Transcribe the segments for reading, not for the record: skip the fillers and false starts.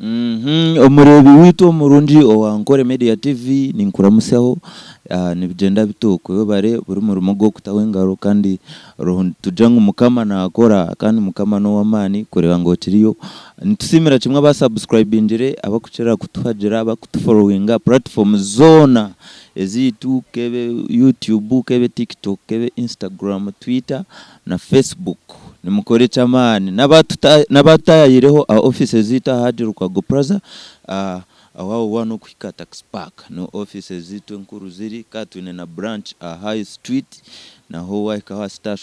Umurebi witu umurundi wa Ankole Media TV ninkuramuseho nibigenda bitoko bare buri mu rumo gwo kutawengaro kandi tujanga umukama nakora kandi mukama no wamani kureba ngo kiriyo ntusimira kimwe abasubscribingire abakucera kutuhagira abakutufollowinga platform zona ezitu kebe YouTube kebe TikTok kebe Instagram Twitter na Facebook nimukore chamani nabatayireho offices zita hadiruka go plaza awawo wano kwika tax park no offices zitu nkuru ziri katune na branch high street na ho waika star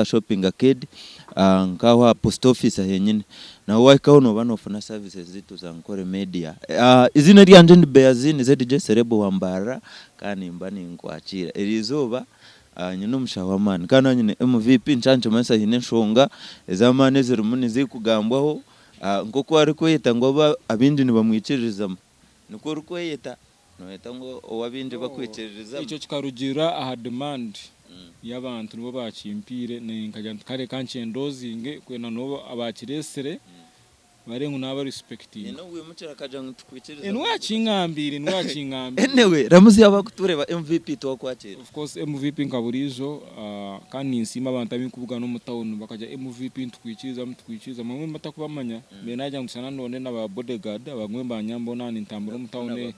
shopping arcade nkawa post office henyine na waika ono banofuna services zitu za NKORE Media izina ryanje ndi Beazine Celeb wa Mbarara kandi mbani nkwakira erizoba nyino mushawamani kana nyine MVP nchancho mansa hine nshonga ezamane zirumuni zikugambwaho ngoko ariko yeta ngo abindi nibamwikiririza nuko ruko yeta no yeta ngo owabindi bakwikiririza ico kikarugira aha demand y'abantu nibo bacimpire nkajya kare kancendozinge kwena no abakiresere barengu naba respecting no we mucera kaja ngutwikiriza enwa chingambire anyway ramuzi abakutureba MVP to kwakira of course MVP nkaburizo kandi insima abantu abikuvuga no mutawuni bakaja MVP ntwikiriza mamwe matakubamanya be najya ngusana none n'aba bodyguard abagwe banyambo nani ntambura mutawuni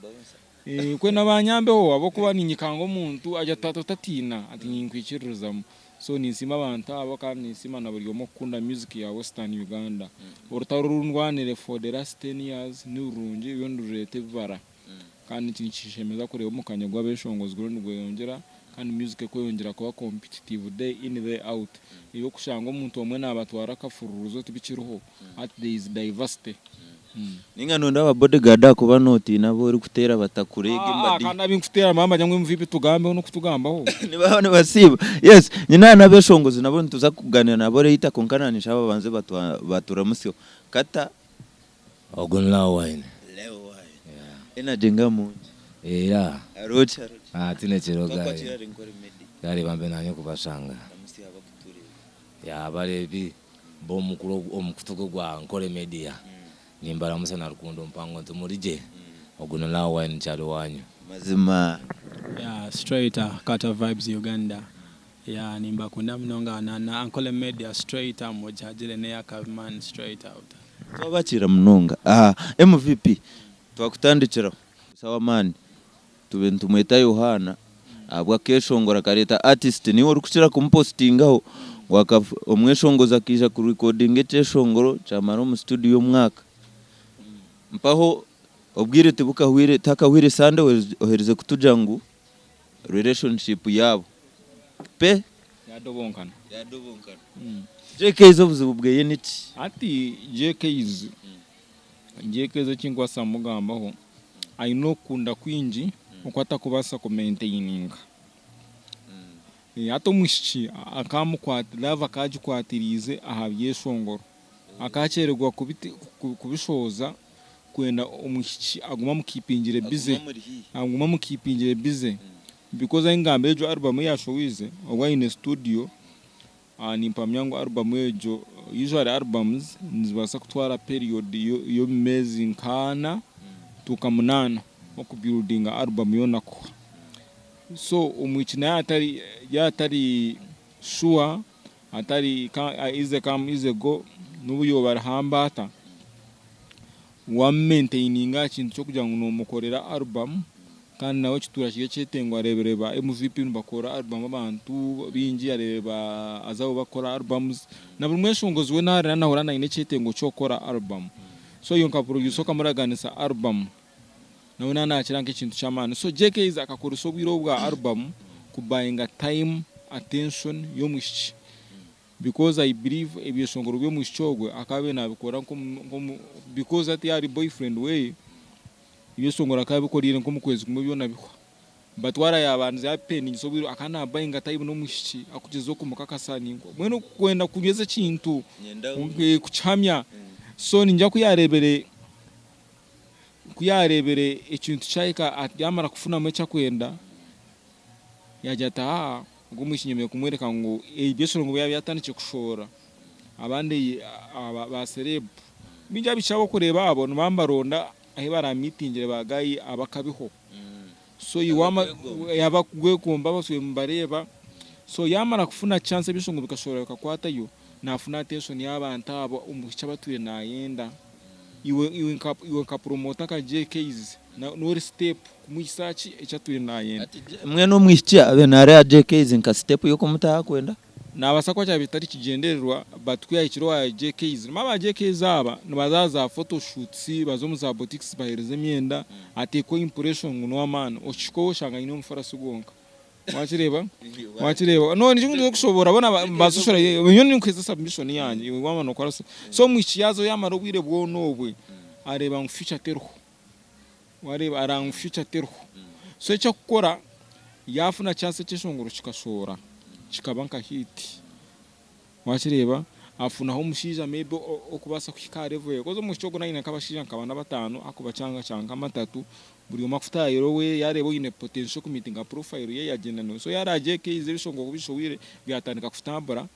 kwena banyambeho abo kuba ninyikango muntu aja tatina ati nkwikiririzamo so nisima abantu abo kandi nisima na buri mukunda music ya Western Uganda urutarurundwanire for the last 10 years n'urunje yondurete bara kandi tinchishemeza kureba mukanya gwa beshongozwe n'ugwe yongera kandi music ko yongera kuba competitive day in day out iyo kushanga umuntu omwe nabatwara kafururuzo tibikiruho at there is diversity ninga nonda aba bodyguard kuba noti nabo uri kutera batakurege mbadi kandi abimfutera mama nyamwe MVP tugambe no kutugambaho nibabone basiba yes nyina nabeshongozi nabo ntuza kuganira nabo reyita konkananisha ababanze baturamusyo kata ogunla wine leo ina jenga mu arocha tinecheroga yari bambe nanyo kubashanga ya barebi bo mukuru omukutugo gwa NKORE Media nimbara musana rukundo mpango tumurije ogunala wine chalo wanyu mazima straight kata vibes Uganda nimba kunda mnonga na Ankole Media straight mojajile ne yakavman straight out twabakira mnonga MVP twakutandikira sawa man tubentu mweta Yohana abwa keshongora kareta artist ni uri kuchira kumpostingaho waka omweshongoza kija ku recording cyeshongoro cyamara mu studio mwaka mpaho obwire tibuka hwire takahwire sande ohereze kutujangu relationship yabo pe yadobonkana JK's obuzubugeye niki ati JK's kingwa samugambaho ayino kunda kwinji ukwata kubasa ku maintaining ato mushiki akamukwatira vakaje kwatirize ahabyeshongoro akacererwa kubishoza kwenda umushiki aguma mukipingire bize because ingambe ejo album yashowize ogwa in studio nimpamyango album ejo usually albums nzibasa kutwara period yo mezi nkana tukamunana okubuilding album yonako so umwikina yatari sure atari ize go nubuyo barahambata wa maintaininga kintu cyo kugira ngo nomukorera album kandi nawe kiturashije cyetengo arebereba MVP bakora album abantu bingi areba azabo bakora albums na buri mweshongozi we nari nahora na ine cyetengo cyo gukora album so yonka producer kamuraganisa album nawe nanakiranke kintu cyamana so JK akakora so biro bwa album kubayinga time attention yo mushiki because I believe ebyeshongoro byo mushogwe akabe nabikora because ati ari boyfriend we ebyeshongoro akabikorire nko mukwezi kumwe byo nabikwa but wara yabanze ya pending so biro akana bayinga time no mushiki akugezo kumukakasani ngo mwene kwenda kunyeze kintu kuchamya so ninja kuyarebere ikintu cyayika atyamara kufuna mecha kwenda yajata ngo mushinyemeye kumwereka ngo byesho ngo yatandike kushora abandi ba celeb bijya bishabo kureba abo bambaronda ahe baramitingire bagayi abakabiho so iwama yabagwegomba basuye mbareba so yamara kufuna chance bishungu bikashobora kakwata yo nafuna attention y'abantu abo umuhica batuye nayenda iwe nka promoter ka JKs no step kumuisachi ecatuye nayenda mwe no mwishicha abe nare ya JKs nka step yo kumutaha kwenda nabasakwa cya bitari kigendererwa batwiya ikiro ya JKs mama JKs aba nibazaza photoshoots bazomuza boutiques bahereze myenda ateko impression no man ochiko shanga ino mfarasi gonka wachireba no njingu kushobora bona basoshora nyoni nkweza submission yanje wama no kwara so mwishiyazo yamara ubwire bwo nobwe areba mu future terho wareba arang future terho so cyo gukora yafuna chance cy'ishongoro kikashora chikabanka hit wachireba afuna ho mushija maybe okubasa kwikarevuye kozo mushogo nayine kabashija nkabana batanu akubacanga cyanga matatu buri mafuta yero we yarebo ine potential ku meeting profile ye yagenano so yaraje ke izishongo kubishowire byatandika kufutambara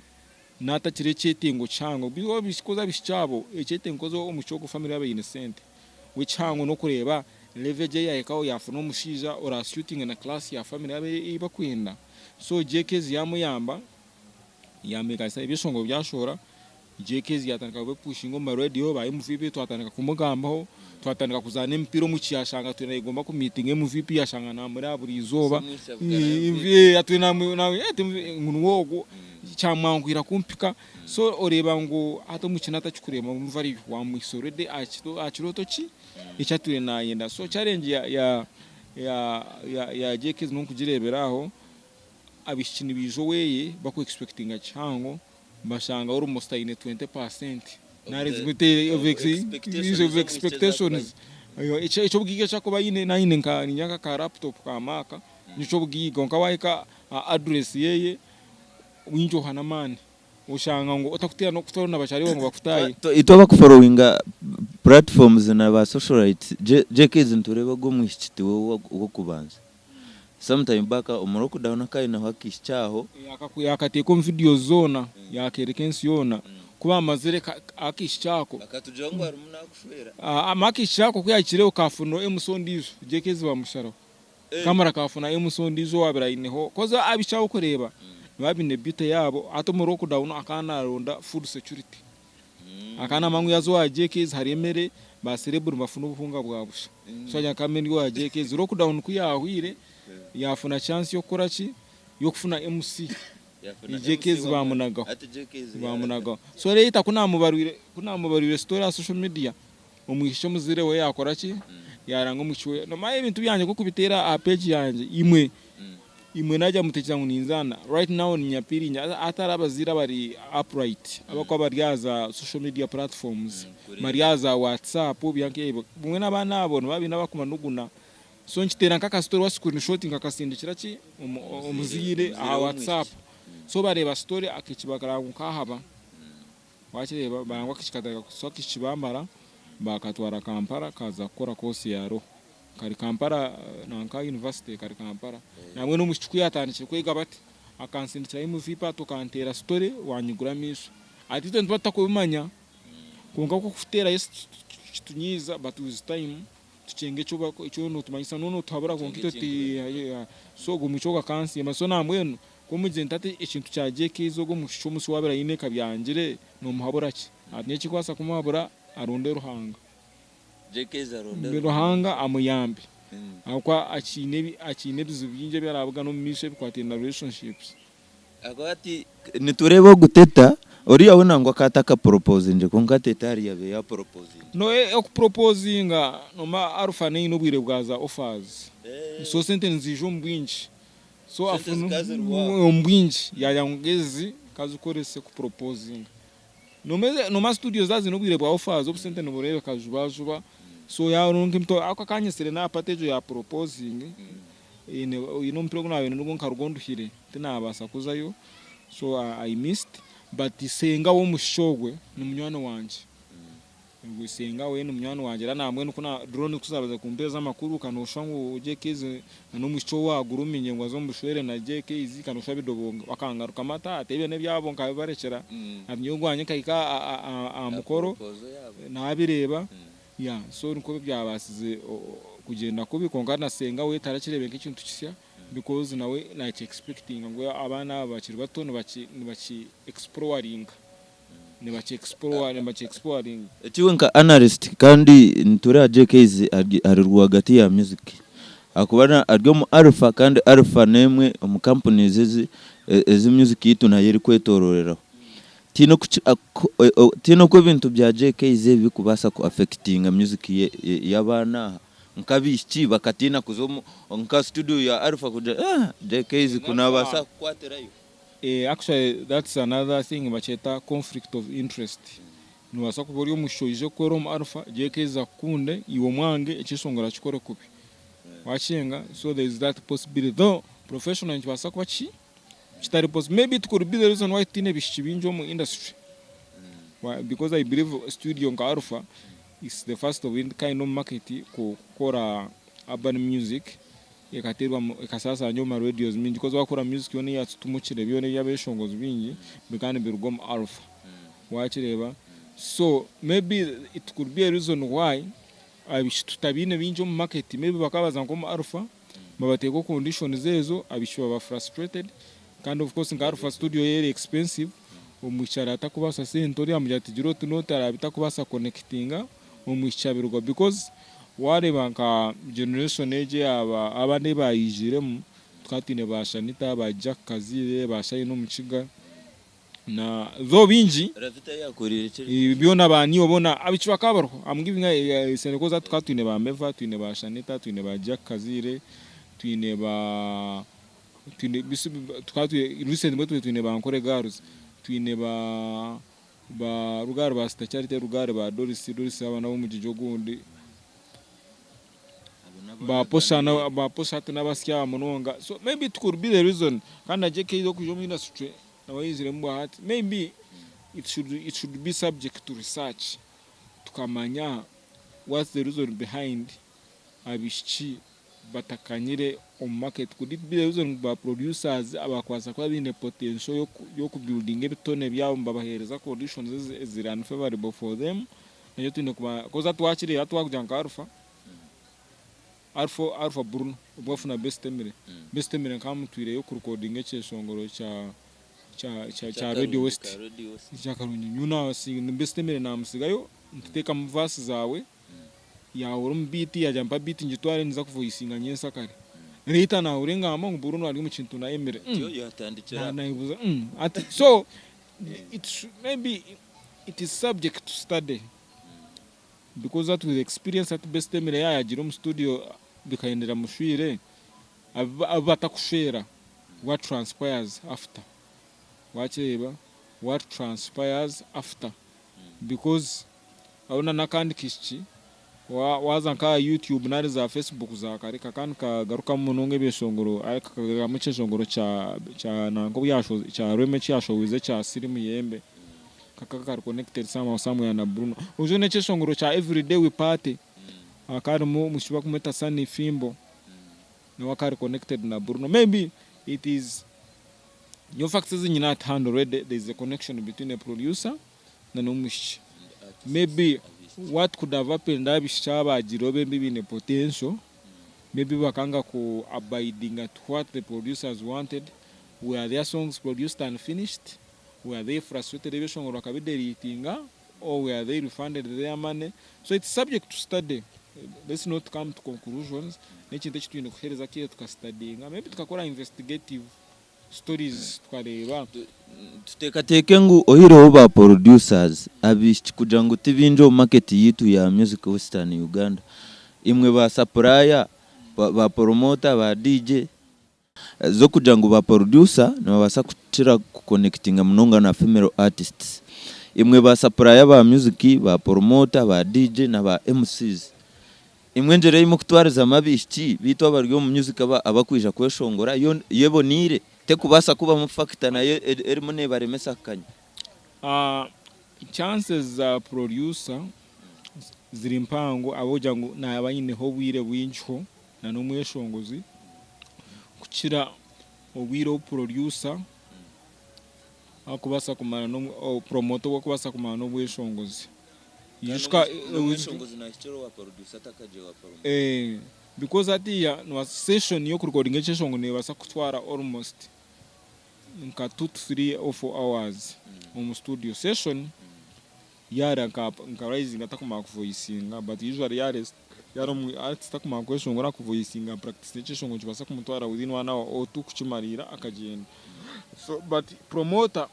nata kire cyetingo cyango bigo bishikoza bishabo ecyetingo zo umushogo family yabe innocent we cyango no kureba leverage yaye kawo yafuna umushija ora shooting na class ya family yabe iba kwenda so JK's yamuyamba yamega sai bishongo byashora JK's yatandika kwe pushingo ma radio ba MVP twatandika kumugambaho twatandika kuzana empiro mu kiyashanga twina igomba ku meeting MVP yashanga na muri aburi izoba atwina ngunwogo cyamangwira kumpika so oreba ngo ato mukina atakikurema mvari wa mwisorede achiroto ki icyatwire nayenda so challenge ya JK's no kugireberaho abishini bijo weye bako expectinga cyango bashanga uri mustayine 20% narizbite of expectations ayo ico bwige cyako bayine nayine nka nyaka ka laptop ka maka nico bwige nka wayika address yeye winjo hanamani ushanga ngo utakutira no kutora bashari bo ngo bakutaye ito bakufollowinga platforms na ba socialite JK's ntureba go mwishiti wo kubanza sometime baka umuroko dauna kai na hakishaho yakateko video zona yakerekensi yona kuba amazere akishako akatujangwa rumuna kushwera amakishako kuyakire ukafuno emusondizo JK's bamusharo kamera kafuna emusondizo wabirayineho koza abishaho kureba babine bite yabo ato muroko dauna akana ronda food security akana mangu yazo wa JK's haremere ba cerebral bafuno bufunga bwabusha so yakameni wa JK's roko dauna kuyahwire yafuna chance yo kuraki yo kufuna MC JK's bamunagaho so leta kuna mubarwire story ya social media umwisho muzire we yakoraki yaranga umucwe no maye ibintu byanje ko kubitera a page yanje imwe najya mutekereza ngo ninzana right now ni nyapiri atarabazira bari upright abako baryaza social media platforms mariyaza WhatsApp byanke bumwe nabana abona babina bakumanuguna so nkitera nkaka story wa screenshot ngakasindikira ki umuzire a WhatsApp so bareba story akikibagara nkahaba wakireba barangwa kikadaga so kikibamara bakatwara Kampala kaza gukora course yaro kari Kampala nanka university kari Kampala namwe no mushikuye yatandikira kwiga bati akansindikira MVP tukantera story wanyigura miso atito ntibata kubimanya kunga ko kufutera tunyiza but with time tuchenge cyo icyo no tumanyisa none tuhabura ko nkito so gumucoka kansi amaso namweno kumugenda ati ikintu cya JK's go mushisho musi wabera yine kabyangire no muhabura ki atinye kikwasa kumuhabura aronde ruhanga JK's aronde ruhanga amuyambi akwa akine bizubinje byarabuga no mishe bikwatenda relationships agati niturebo guteta uriya wona ngo akataka proposing ko ngateta ari yabe ya proposing no ek proposinga no ma arufane no bwire bwaza offers so sentence zijo mbwinji so afunu mbwinji yayangezi kazukorese ku proposing no ma studios zazi no bwire bwa offers obusente no burebe kajubajuba so ya ronke mto akakanyesere na patejo ya proposing ino mpiro nawe nugo nkarugonduhire tinabasa kuzayo so I missed but isenga wo mushogwe ni munywano wanje gusenga we n'umunyana wangira namwe nuko na drone kuzabaza kumpeza amakuru kanosha ngo JKZ no muco waguru umenye ngo azombushwere na JKZ kanosha bidobonga bakangaruka mata atebe ne byabo nkabibarekera amyugwanye kayika amukoro nabireba ya so nuko byabasize kugenda kubikonga nasenga we tarakirebe nk'ikintu kisya because nawe like expecting ngo abana bakiri bato baki exploring exploring ekiwe nka analyst kandi ntura JKZ ari rwagati ya music akubana aryo mu alpha kandi alpha nemwe mu companies ezi music yitu na yeri kwetororera tino ko bintu bya JKZ bikubasa ku affecting music y'abana nkabishi bakatina kuzomo nka studio ya alpha kuja JKZ kuna basa kwaterayo. Actually that's another thing bacheta conflict of interest. Nuwasa kubori omushoije kwero mu alpha JKZ akunde iwo mwange ekisongora kikore kubi. Wachenga so there is that possibility though professional ntibasa kwachi kitari possible maybe it could be the reason why tine bishibinjo mu industry. Because I believe studio nka alpha is the first of kind of market kukora urban music yakaterwa ikasasa nyoma radios mingi because wakora music yone yatumuchire byone yabeshongozi bingi bikane birugom alpha wachireba so maybe it could be a reason why abishtutabine binjo mu market maybe bakabaza ngo alpha babateko conditions zezo abishwa ba frustrated kind of course nga alpha studio yere expensive umuchara atakubasa sentori amujatijiro tunota abitakubasa connectinga umuchabirwa because wareba nka generation age abane bayijiremo twatine bashanita bajya kazire bashaye no mukiga na zo binji ravita yakorire byona bani obona abichwa kabaro I'm giving a senekoza twatine ba meva twine bashanita twine bajya kazire twine bisu twatwe recent mwe twine ba Ankole girls twine ba rugare ba stacharite rugare ba Doris abana bo mu gijogundi ba posha n'abasya munonga so maybe it could be the reason kana JK zo kujo mu industry na wayizire mu hati maybe it should be subject to research tukamanya what's the reason behind abishi batakanyire on market could it be the reason ba producers abakwaza kwa bine potential yo ku building ebitone byabo babahereza conditions ziri unfavorable for them nayo tine kuba koza twakire atwakujanga alpha Bruno ubwafuna best emire nkamutwire yo ku recording ekeshongoro cha Radio West cyakarunye nyuna singa best emire namusigayo ntiteka mu verse zawe ya urum beat ya jampa beat njitware niza kuvoicinga nyensa kare rita na urenga amangu Bruno ari mu kintu na emire yo yatandikira na ibuza so maybe it is subject to study because that with experience at best emire ya Jerome studio bikaendera mushwire abatakushera what transpires after wacheba what transpires after because auna nakandi kishi waza nka YouTube nari za Facebook za karika kandi kagaruka munonge byeshongoro ariko kagamuce shongoro cha nango byasho cha reme cyasho wize cha sirimu yembe kakaka connected somewhere na Bruno ujone cyeshongoro cha everyday we party akari mu mushiba kumeta sani fimbo no wakari connected na Bruno maybe it is your factors in not hand already there is a connection between a producer na no mushi maybe what could have happened abishaba jirobe maybe in a potential maybe bakanga ku abiding at what the producers wanted were their songs produced and finished were they frustrated ebishongoro akabideritinga or were they refunded their money so it's subject to study. Let's not come to conclusions. Nechintu kitwine kuhereza kiyo tukastudyinga maybe tukakora investigative stories tukareba tutekateke ngu ohiro ba producers abishi kugira ngo tibinjo market yitu ya music Western Uganda imwe ba supplier ba promoter ba DJ zo kugira ngo ba producer no babasa kuchira connectinga munonga na female artists imwe ba supplier ba music ba promoter ba DJ na ba MCs imwe njere imo kutwariza mabishi bitwa baryo mu music abakwija kweshongora yebonire te kubasa kuba mu factor nayo erimo ne baremesakanya chances za producer ziri mpango aboja ngo nabayineho bwire bwincho na n'umweshongozi kukira obwire producer akubasa kumana no promoter wakubasa kumana no bweshongozi yishka umweshongozi na chero wa producer takaje wa promoter because atiya no session yo recording echeshongo ne basa kutwara almost nka 2 to 3 or 4 hours mu studio session yara nka rising atakuma kuvoicinga but usually yaro mu atakuma kweshongora kuvoicinga practice echeshongo kibasa kumutwara within 1 hour or 2 kuchimarira akagenda. So but promoter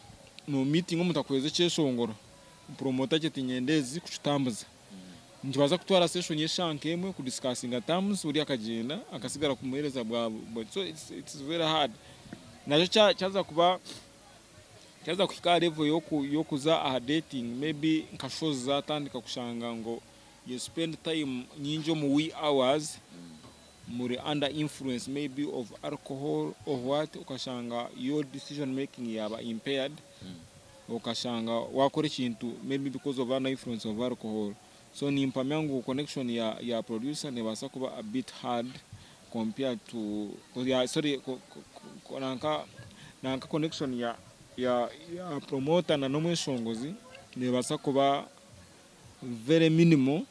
no meeting umutakweze echeshongora promoter chetinyendezi kuchitambuza njibaza kutwara session yeshanke emwe ku discussinga terms uri akagenda akasigara kumuhereza bwa so it's very hard nacho cyaza kufika level yo kuza a dating maybe nkashows zatandika kushanga ngo you spend time nyinjo mu wee hours muri under influence maybe of alcohol or what ukashanga your decision making yaba impaired ukashanga wakora ikintu maybe because of under influence of alcohol. So ni mpamyangu connection ya producer ne basa kuba a bit hard compared to nanka connection ya promoter na n'umweshongozi ne basa kuba very minimal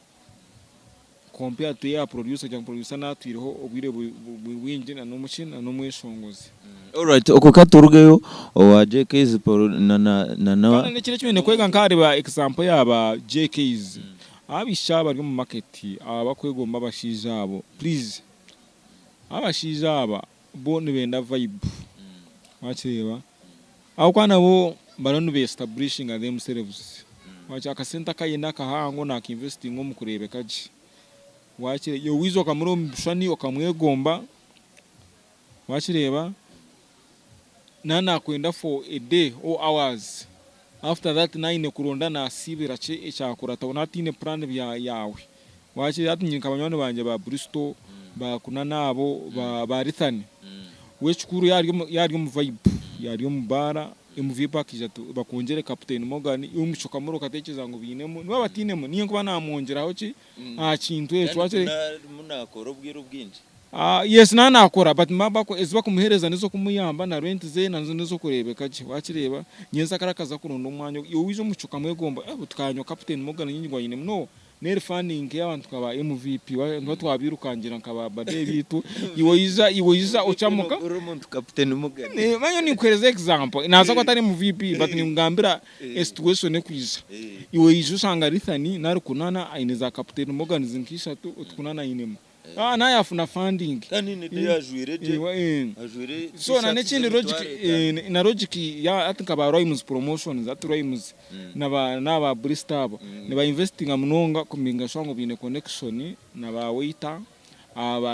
compared to ya producer cyangwa producer natwiriho obwire bwinje na n'umuchina n'umweshongozi. Alright, okukaturugeyo owa JK's na kana ne kire kimene kwega nkari ba example yaba JK's abisha bari mu market abakwegomba bashija abo please abashija aba bo nibenda vibe wachireba aho kwana bo baranu be establishing themselves wacha akasenta kayina kahango na investing mu kurebe kaji wachire yo wizo kamuro mshani okamwegomba wachireba nana kwenda for a day or hours after that nine kuronda na sibira che ecyakura tabona tine plan bya yawe wache atinye kabanyone banje ba Bristol ba kunana abo ba Rithani wechukuru yari mu vibe yari mu bara MV package bakongere captain Morgan umuchoka muri katekeza ngo binemo niba batinemo niyo kuba namongera aho ki kintu echo wache munakora ubwiro bwinji yes nakora but mabako eziba kumuhereza nizo kumuyamba na rent ze nazo nizo kurebeka ki wakireba nyenza karakaza kurunda umwanya yo wizo mucuka mwegomba tukanyo captain Morgan nyinyi ngwanyine no neri funding y'abantu kaba MVP ngo twabirukangira nkaba bade bitu iwoyiza ucamuka umuntu captain Morgan manyo ni kwereza example naza ko atari MVP but ni ngambira situation kwiza iwoyiza usanga Rithani nari kunana aineza captain Morgan zinkisha tu utkunana inemo na yafuna funding kandi ne yajuire ajuire so na nekindi logic ya atinka ba Rhymes promotions at Rhymes na ba Bristol ne ba investing amunonga kuminga shwango bine connection na ba waiter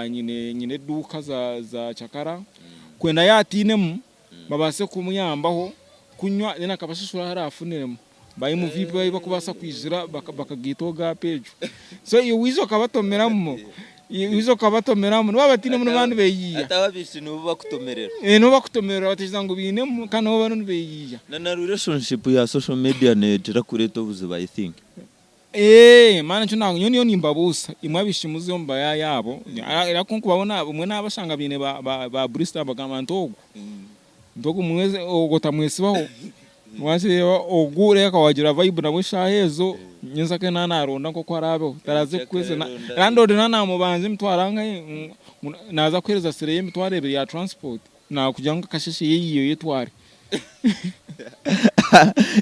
nyine duka za chakara kwenda yatinemu babase kumuyambaho kunywa nena kabashishura harafuniremo bayi mu VIP bayi bakubasa kwizira bakagitoga page so iwizo kabatomeramo izo kabatomeramo babatine mu bantu beyiya atababisi nubu bakutomerera no bakutomerera batiza ngo bine kana bo bantu beyiya na relationship ya social media ne tira kureto buzuba I think mana cyo ntango nyoni nimbabusa imwabishimuze yo mbaya yabo irakunku babona umwe nabashanga bine ba Bristol bagamantogo ndogo mweze ogota mwesibaho wasireba ogure akawagira vibe na bushahezo nyenza ke nanaronda ko kwarabe taraze kwese rando nana mubanze mtwaranga naza kwereza sereye mtwarebe ya transport na kujanga kashishi yiyo yetware.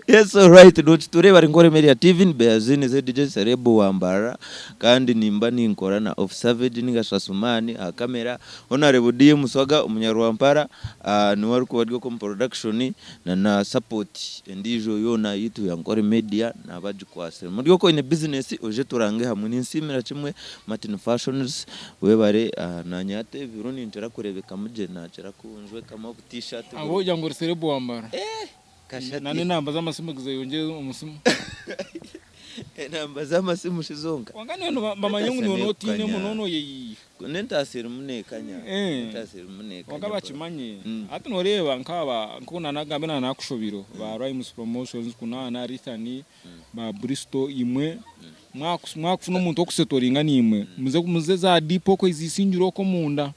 Yes, all right. Tureba NKORE Media TV Beazine Celeb wa Mbarara kandi nimba ninkora na of Savage nigashasumani kamera honorable DM Swaga umunyarwampara ni wari ko bari ko production na support ndijo yona yitu ya NKORE Media na baji kwase muri ko ine business oje turange hamwe n'insimira kimwe Martin Fashions webare na nyate biruni ntera kurebeka muje na cera kunjwe kama t-shirt abo jangore Celeb wa Mbarara nani namba z'amasimu gizeyongeye umusimu namba z'amasimu shizonga wangane no bamanyungu ni onotine munono yeyi nentasira munekanya nentasira munekanya wakabachimanye ati noreba nkaba nkuna nagambena nakushobiro ba Rhymes promotions kuna na Rithani ba Bristol imwe mwakufuna umuntu okusetoringa nimwe muze za dipo ko izisingiro ko munda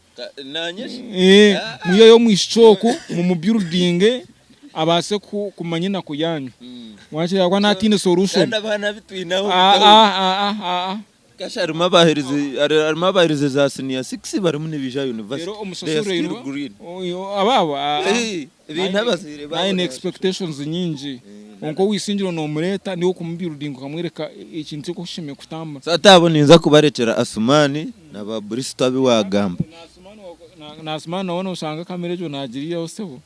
muyo yo mwishoko mu building abase kumanyina kuyanyu wachira kwa natine solution kandi abana bitwinaho kasha arumabahirize za senior 6 bari mu Nibija University ababa ibintu abasire ba expectations nyinji onko wisingiro no mureta niwo kumbuilding ukamwereka ikintu cyo kushimye kutamba satabona inza kubarekera Asumani na ba Bristo abiwagamba na Asumani wona usanga kamere jo nagiriye osebo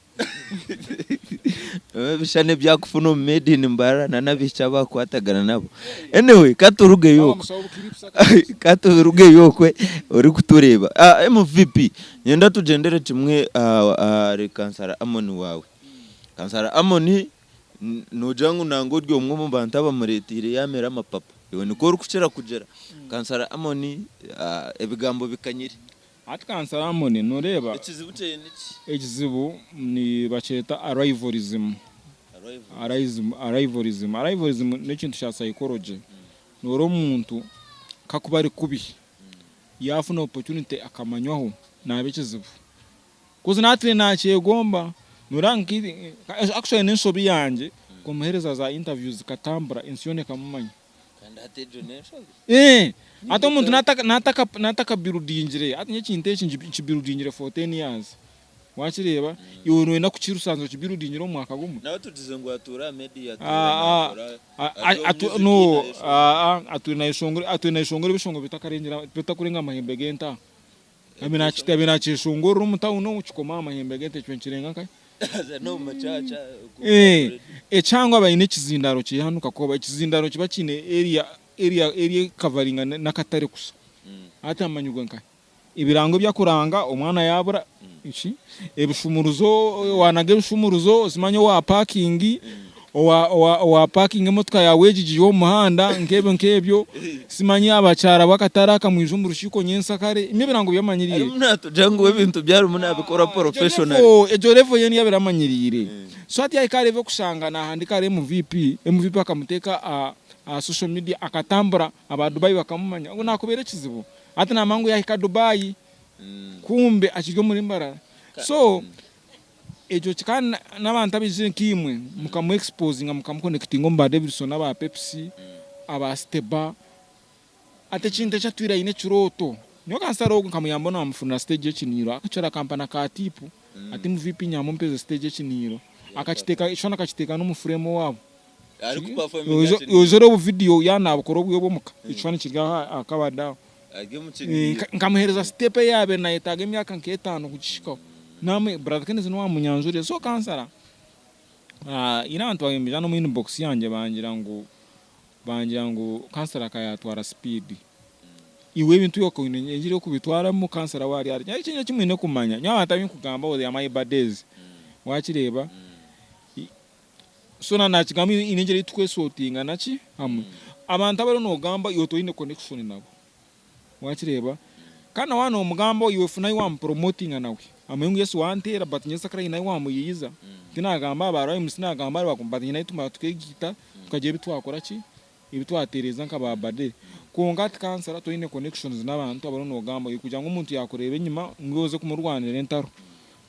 bishane byakufuna made in Mbarara na nabicha bakwatagana nabo anyway katuruge yokwe uri kutureba MVP nyenda tugendere kimwe ari kansara Amoni wawe kansara Amoni nojangu nango ryo umwe mu bantu abamuretire yamera amapapa iwe niko uri kucera kugera kansara Amoni ebigambo bikanyire ati kansara Amoni noreba ekizibu ni bacheta arrivalism n'ikintu cya psychology noro muntu kakubari kubi yafuna opportunity akamanywaho nabekizibu kuzi natwe nacyegomba nurangi actually n'insobi yanje kumuhereza za interviews katambura insione kamumanya kandi hatejo nesho ati umuntu nataka birudingire ati nyekintu cy'ibirudingire for 10 years wachireba iwe no na kuchirusanzo chibirudingire umwaka gumwe nawe tugize ngo atura media atuna ishongore bishongo bitakarengera bitakurenga amahembe genta amina chishongoro umutauno uchikoma amahembe genta cwenchirenga kai no machacha cyangwa bayine kizindaro kihanuka ko bakizindaro kiba kine area covering na katare kusa ati amanyugo nkai ibirango byakuranga umwana yabura iki ebishumuruzo wanage bishumuruzo simanyo wa parking wa parking motwa yawe jiji yo muhanda nkebyo simanyi abacara bakataraka mwijumbu rushiko nyensa kare imibirango byamanyiriye munato jangu webintu byari munabikora professional ejo level yeni yabiramanyirire so ati ayikare kushanga na handika MVP akamuteka social media akatambura aba Dubai bakamumanya ngo nakubere kizibu ati namangu yahika Dubai kumbe akiryo muri Mbarara so ejo chikana n'abantu abizire kimwe mukamu exposinga mukamconnectinga mba Davidson aba Pepsi aba Steba ate chinte chatwira ine churoto nyo kansaro nkamuyambona amufuna stage chiniro akacara kampana ka tipu ati MVP nyamo mpeze stage chiniro akachiteka no mufremo wabo ari ku performance yozoro video yana abukoro bwo bomuka icwana kirya akabada nkamuhereza step yabe na itaga imyaka nk'etano kugishika namwe brother Kenneth no wamunyanzure so kansara ina abantu bagembya no mu inbox yanjye bangira ngo kansara kayatwara speed iwe bintu yoko ngire yo kubitwara mu kansara wari ari cyane kimwe no kumanya nyabata binkugamba oze ya my birthdays wakireba so na kigami inengere itwesotinga naki hamwe abantu abaro no gamba yoto ine connection nabo wakireba kana wano mugambo iwe funa iwa promoting nawe amayungu yesu wantera but nyesa kara ina iwa muyiza tinagamba abarayi musina gamba bakumbati ina ituma tukegita tukaje bitwakora ki ibitwatereza nkaba bade kongati kansara to ine connections n'abantu abaro no gamba ikujya nk'umuntu yakurebe nyuma ngoze kumurwanira entaro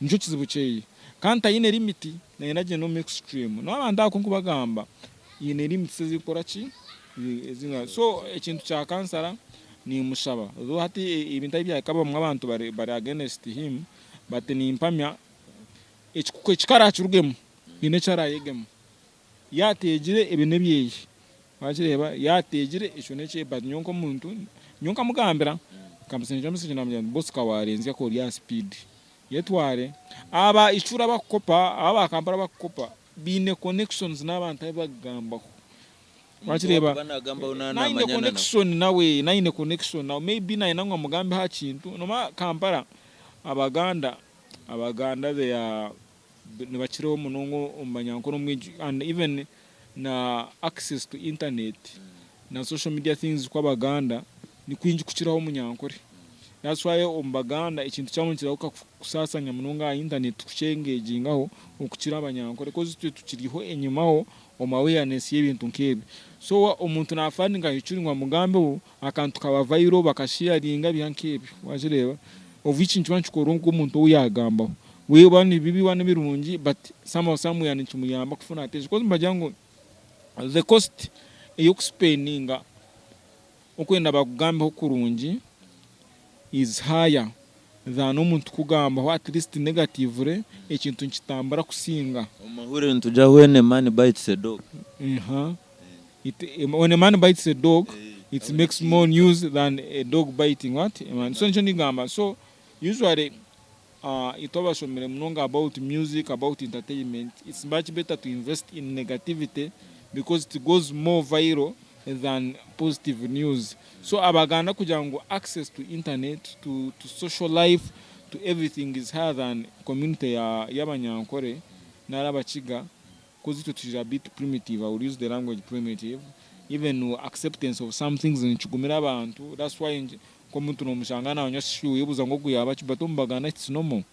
njo kizibuceye kanta ine limit na energy no extreme no abanda ko kubagamba ine limit zikora ki zinga so ikintu cya kansara ni mushaba zo hati ibintu byakaba mu abantu bari against him but ni impamya ikikara cyurugemo ine cyarayegemo yategire ibintu byeyi bakireba yategire ico nece but nyonko muntu nyonka mugambira kamusenje message namye boss kawarenze ko ya speed yetware aba icura bakopa aba kampara bakopa bine connections n'abantu bagambaho wakireba naine connection nawe connection now maybe nainangwa mugambi ha kintu noma kampara abaganda they are nibakireho munongo umanyankoro mwiji and even na access to internet na social media things kwa baganda ni kwinji kukiraho munyankore That's why Baganda ikintu cyamukira kusasanya munonga internet kucengegingaho ukukira abanyankore kozi tukiriho enyumaho awareness y'ibintu nkebi. So omuntu nafandinga yicuringwa mugambe wo akantu kaba viral bakasharinga byankebi wajireba ovichi nchwanchu korongo umuntu uyagamba we bani bibi wana birungi but some yani chumuyamba kufuna attention kozi mbajango the cost yokuspendinga okwenda bakugambe okurungi is higher than umuntu kugamba at least negatively ekintu nkitambara kusinga omahure ntuja when a man bites a dog. When a man bites a dog it makes more news than a dog biting what man. So ncho ndigamba so usually itoba shomere mnonga about music, about entertainment. It's much better to invest in negativity because it goes more viral than positive news. So abaganda kujango access to internet, to social life, to everything is higher than community ya y'abanyankore n'abachiga because it is a bit primitive. I will use the language primitive. Even acceptance of some things in chugumira abantu. That's why komuntu no mushangana abanyashu yebuza ngo kuyaba Baganda it's normal.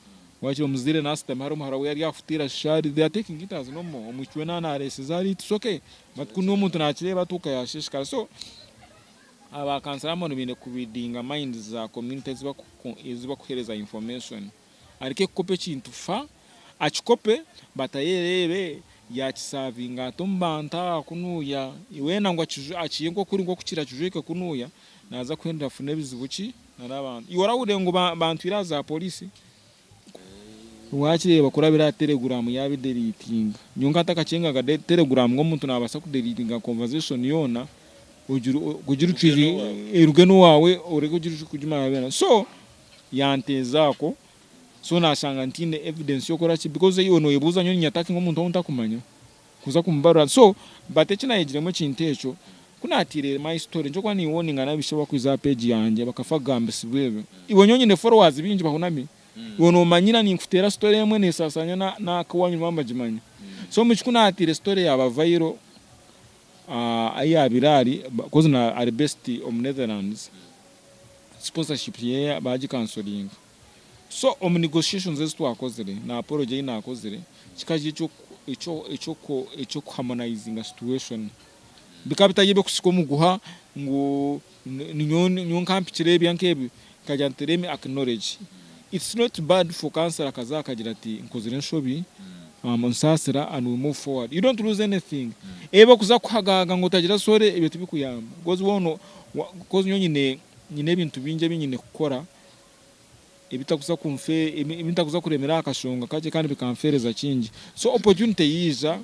Wachi omuzire na system haro harawe yari afutira shari they are taking it as normal. Omuchwena na resizari it's okay. But kuno muntu nakireba tukayashishikara. So abakansaramo nibine kubidinga minds za communities ziba kuhereza information arike kope kintu fa achikope batayerebe yakisavinga tumbanta kunuya iwena ngo aciye ngo kuri ngo kukira kijweke kunuya naza kwenda fune bizibuki narabantu iwara ude ngo bantu iraza polisi wakireba kurabira telegram yabi deleting nyunga takacenga ga telegram ngo muntu nabasa ku deletinga conversation yona kugira uciri irugeno wawe uri kugira kujima bena so yantezako so nashanga ntine evidence yokora ki because iyo no yebuza nyoni nyataki ngo muntu untakumanya kuza kumbarura so batechina yegiremo kintecho kunatire my story njo kwani woni ngana bishoba kwiza page yanje bakafagambe sibwebe ibo nyonyi ne followers bingi bahunami wono manyina ni nkutera story yemwe ne sasanya na kawanyu mamba jimanya so muchikunatire story yaba viral aya birari because na are best of Netherlands sponsorship ye baji canceling so negotiations zetu akozere na apology ina akozere chikaje icho harmonizing a situation bikabita yebe kusikomu guha ngo nyon kampitire byankebi kajantereme acknowledge it's not bad for cancer kazaka jirati nkozere nshobi monsasira and we move forward. You don't lose anything. Eba kuza kuhagaga ngo tagira sore ibintu bikuyamba. Gozi wono kozi nyine bintu binje binyine gukora ibitakuza kumfe ibitakuza kuremera akashonga kaje kandi bikamfereza kingi. So opportunity yiza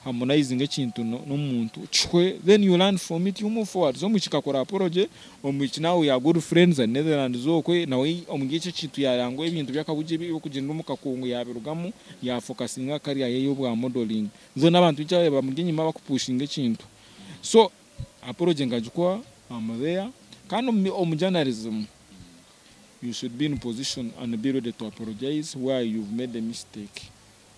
harmonizing ekintu n'omuntu chwe then you learn from it you move forward. So muchika kora project omuchina we are good friends and Netherlands zokwe nawe omugice kintu yarango ibintu byakabuje bikugenda mukakungu yabirugamu ya focusinga career ye yobwa modeling zo nabantu bicaye bamuginyima bakupushinga ekintu so a project ngajukwa there kandi journalism you should be in a position and be ready to apologize where you've made a mistake.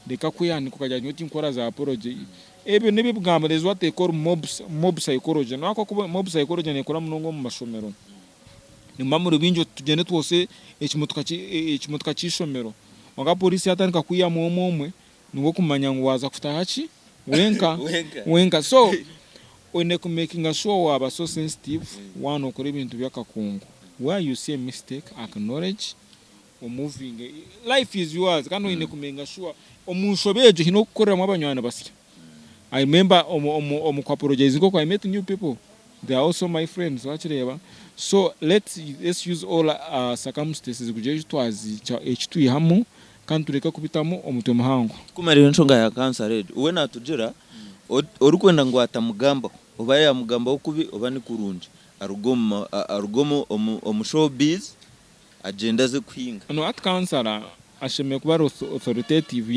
Deka kuyani kukaja nyoti nkora za apology ebe nibi bugamba is what they call mob psychology no akoko mob psychology ne kora munongo mu mashomero ni mamuru binjo tugende twose ekimotuka cy'ishomero wanga polisi atanika kuya momwe ngo kumanya ngo waza kutahachi wenka so one ku making sure aba so sensitive one okore ibintu byakakungu where you see a mistake acknowledge or moving life is yours kandi ine kumenga sure omushobeje hino gukorera mu abanywana basya. I remember kwa apologize ko I met new people they are also my friends wakireba so let's use all circumstances kuje twazi h2 hamu kandi tureka kubitamo omutwe muhango kumarira nshonga ya cancer red uwe natujira orukwenda ngo atamugamba oba ya mugamba okubi oba ni kurunji arugomo omushowbiz agenda ze kuhinga no at cancer asheme kuba authoritative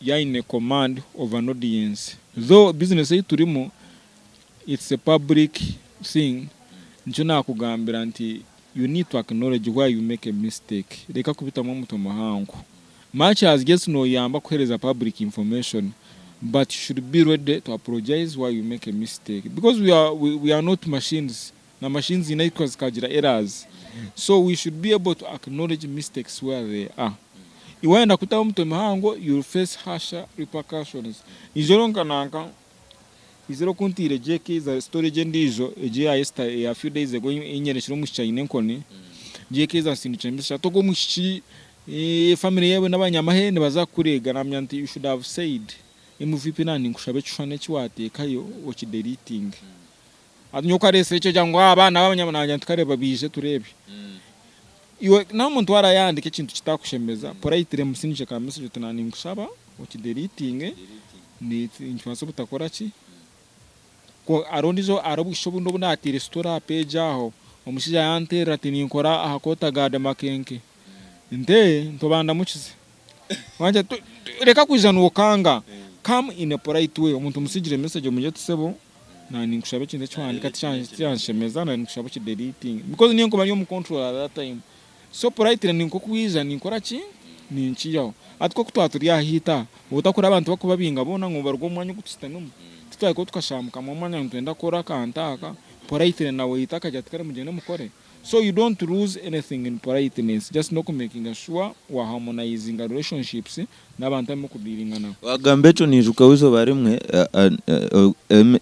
yaine command of an audience though business turimo it's a public thing njuna kugambira nti you need to acknowledge why you make a mistake reka kubitamo muto muhango much as gets no yamba kuhereza public information but you should be ready to apologize why you make a mistake because we are not machines na machines inaitwa zikagira errors So we should be able to acknowledge mistakes where they are. Iwaenda kutaba mtu mihango, you'll face harsher repercussions. Ijoro nkananka, izero kuntire JK za storage ndizo, a few days ago inyereshiro mushyine nkoni. JK za sindu cyambisha toko mushi family yewe n'abanyamahene bazakurega namyanti you should have said MVP nani nkushabe cyane kiwatekayo watch deleting. Atunyoka research cyangwa abana b'abanyamahene tukareba bije turebe. Iwe na muntu warayandike ikintu kitakushemeza politely musinje ka message tunani ngushaba watch deleting ni inchwaso butakora ki ko arondizo arabushobu ndo bunati restore page aho omushija yantera ati ninkora ahakota gade makenke nde ntobanda mukize wanje reka kwijana ukanga come in a polite way umuntu musigire message muje tusebo nani nkushabe kinde cyandika cyanshemeza nani nkushabe ki deleting because niyo ngoma yo mu control at that time. So politely ninko kwiza ninkora ki ninkiyaho atko kutwaturi ahita utakora abantu bakubabinga bona ngo barwo mwanya gutustanum tutwaye ko tukashamuka mu mwanya ntenda kora kantaka politely nawe itakajya tukare mugende mukore. So you don't lose anything in politeness, just not making sure wa harmonizing relationships n'abantu mu kudiringa nabo. Wagambecho nijuka wizo barimwe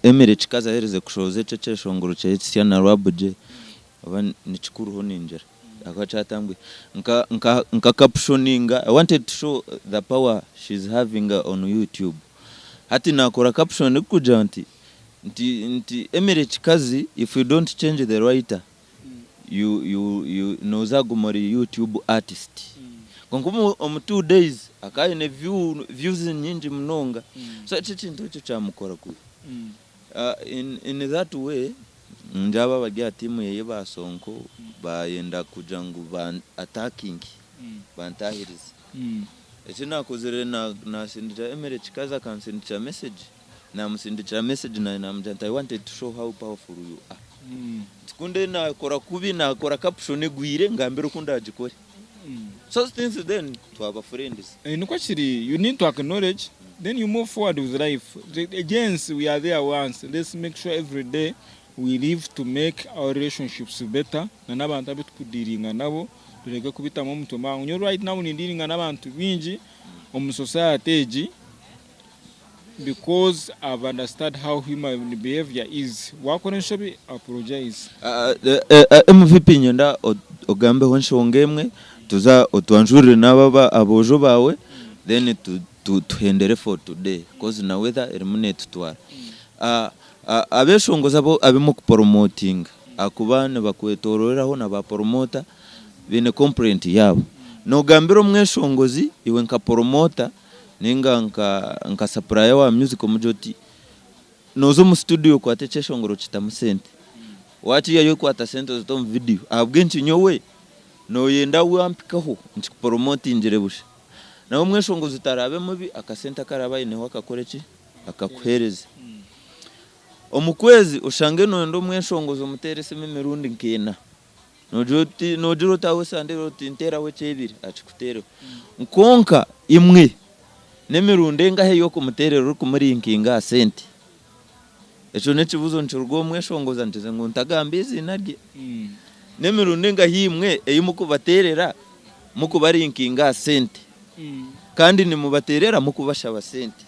emere chikaza hereze kushoze cece shongoro cece na rabuje aba nikikuruho ninjera akachatambwe nka captioninga. I wanted to show the power she's having on YouTube. Hati nakora caption kuja nti emere chikazi, if you don't change the writer you nozago muri YouTube artist. Konkumu 2 days akaine views nyingi mnonga. So chintu cyo cyamukora ku in that way njaba bagia timu yeye basonko bayenda kuja ngo attacking bantahiriza. Echina kozere na sindija emere chikaza kansindija message na musindija message na namjanta. I wanted to show how powerful you are. Kunde na kora kubi na kora caption gwire ngambira ukunda agikore. So since then to have friends. You need to acknowledge, then you move forward with life. Again, we are there once. Let's make sure every day we live to make our relationships better. Na n'abantu abitukudiringa nabo tureke kubita mu mutoma. Right now ni diringa n'abantu bingi mu society because I've understood how human behavior is. Wakoresha bi apologize. MVP nyenda ogambe honshongemwe tuza otwanjurire n'ababa abojo bawe then tuhendere for today because na weather eliminate twara abeshongoza bo abimo promoting akubane bakwetoreraho na ba promoter bine complaint yabo no gambiro mweshongozi iwe nka promoter ninga nka supplier wa music mujoti nozo mu studio kwa techeshongoro kitamusente wachi yayo kwa tasente zo mu video abwenchi nyowe no yenda wampikaho nti promote injerebusha nawo mweshongozi tarabe mubi akasenta karabaye ne wakakoreki akakuhereza omukwezi ushange no ndo mweshongozi muterese mirundi nkena nojuro tawe sande roti ntera we chebiri achikutero nkonka imwe nemirundi ngahe yo kumuterero kumuri inkinga sente echo nechibuzo nchurgo mweshongoza ntize ngo ntagambizi narye nemirundi ngahe imwe eyimukubaterera mukubari inkinga sente kandi ni mubaterera mukubasha basente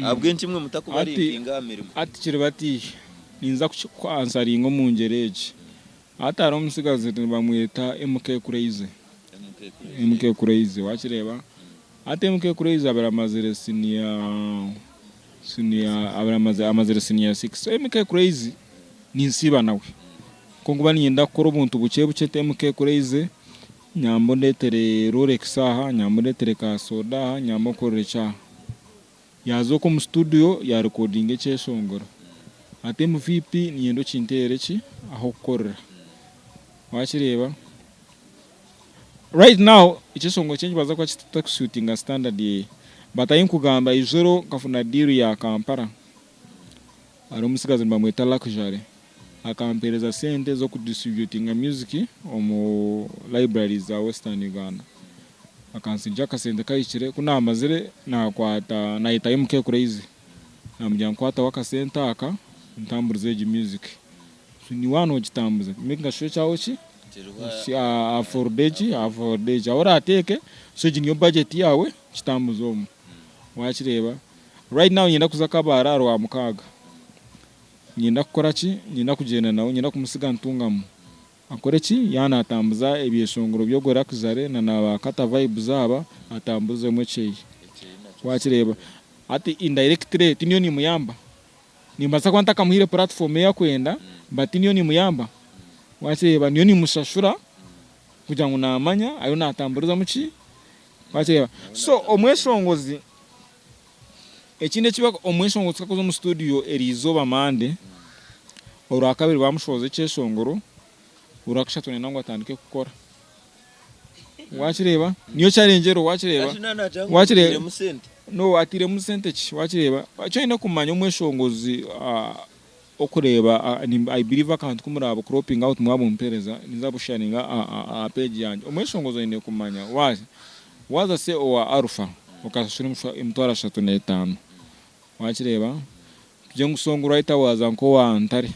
abwenchi mwe mutakubari inkinga mirimo ati kiribati ninza kwansaringo mungereje ataro musigaze bamwita MK Crazy wakireba ate MK Crazy abaramazere senior abaramazere senior 6 MK Crazy ni nsiba nawe konguba nienda kora ubuntu buke MK Crazy nyambo ndetere Rolex aha nyambo ndetere ka soda nyambo korecha yazo ko mu studio ya recording cyeshongora ate MVP niendo cintere ki aho korera wakireba right now icyesongo cyenje baza kwa kitata shooting standard ye batayin kugamba ijoro kafuna deal ya Kampala ari musigaze mbamweta luxury akampereza sente zo kudistributing music omu libraries za Western Uganda akansinja kasente kayikire kuna amazire na kwata na ita MK Crazy namujya kwata wakasenta aka ntamburize music ni wano gitambuze making sure cyawo ki afordeji ahora ateke so jinyo budget yawe kitambuzomu wakireba right now nyenda kuza kabara rwa mukaga nyenda kukora ki nyenda kugenda nawe nyenda kumusiga ntungamu akore ki yana atambuza ebyeshongoro byo gora kuzare na nabakata vibes aba atambuze mwecheyi wakireba ati indirectly tinyo ni muyamba nimbaza kwanta kamuhire platform ya kwenda but niyo ni muyamba wakireba niyo ni mushashura kugira ngo namanya ayo natamburiza muki wakireba so omweshongozi ekinde kiba omweshongozi kakoze mu studio erizoba mande orakabiri bamushoze cyeshongoro urakashatone nango atandike gukora wakireba niyo challenge wakireba no atire mu sente ki wakireba cyo ine kumanya omweshongozi okureba I believe account kumurabo cropping out mwabo mpereza nizabushaninga a page yanje omweshongozo ine kumanya waza se owa alpha ukashura imtwara 35 wakireba byo ngusongura ita waza nko wa ntare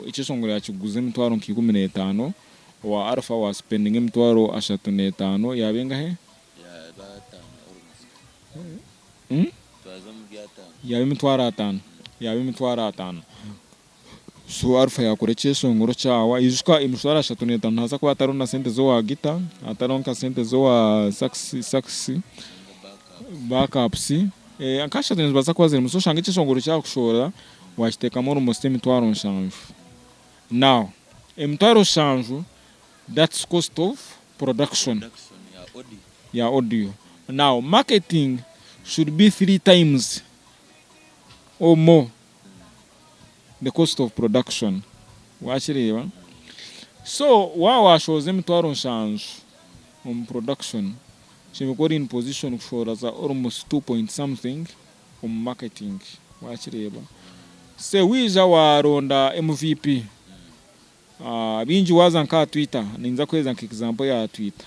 icyo songura yakiguze imtwaro 15 wa alpha wa spending imtwaro 35 yabenga he yabe imitwaro 5 so alpha yakore cyesongoro cyawa izuka imitwaro 35 ntaza kuba atarona sente zo wa gita ataronka sente zo wa saxi backups akasha tene baza kwaze muso shanga cyesongoro cyawe kushora washiteka mu rumoste imitwaro 5 now imitwaro 5 that's cost of production ya audio now marketing should be 3 times or more the cost of production wakireba so washoze imitwaro 5 on production shimikori in position kushora za almost 2 point something on marketing wakireba se wiza waronda MVP binji waza nka Twitter ninza kweza nka example ya Twitter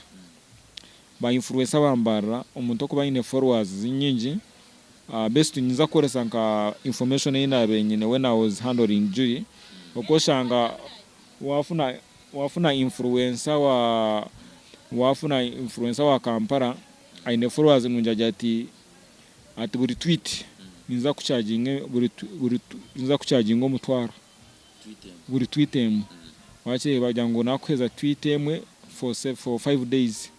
ba influencer bambara umuntu kuba ine followers nyingi best ninza koresa nka information ina benyine when I was handling jury okoshanga wafuna influencer wa Kampala ine followers munjaje ati buri tweet ninza kucharginga umutwaro buri tweet wache bajango nakweza tweet emwe for 5 days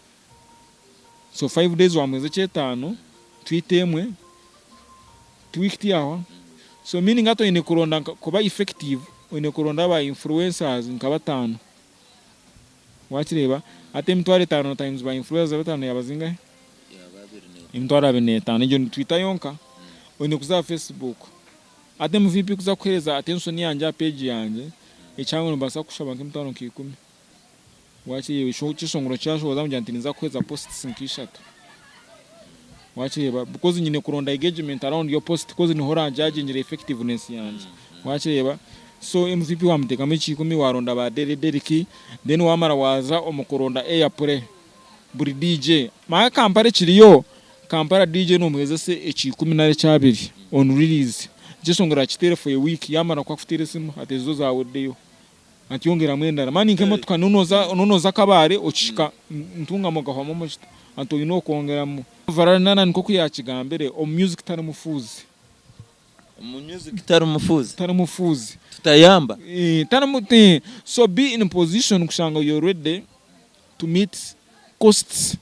so 5 days wamweze chetano tweet emwe tweet yawa so meaning ato ine kuronda kuba effective ine kuronda ba influencers nkabatano wachireba ate mtware 5 times ba influencers batano yabazinga imtwara 5 njo Twitter yonka ine kuza Facebook ate MVP kuza kweza attention yanje page yanje icyango mbasa kushaba nk'imtano 10 wachi yisho cyishongoro cyasho wazamujantiniza kweza posts nkishatu wachi because nyine kuronda engagement around your post because ni hora judging effectiveness yanje wachi so MVP wamuteka mu 10 waronda ba deriki then wamara waza omukoronda airplay buri DJ ma kampare kiriyo kampara DJ no mweze se 10 nare cyabiri on release gisongora kitere for a week yamara kwa kufitire simu atezo zawe deyo atiyongera mwenda mani nkemo tukanunoza kabare okishika ntunga mugahoma mu anto yino kongera mu varana niko kuyakigambere o music tari mufuzi tari mufuzi tutayamba tari muti so be in a position kushanga you're ready to meet costs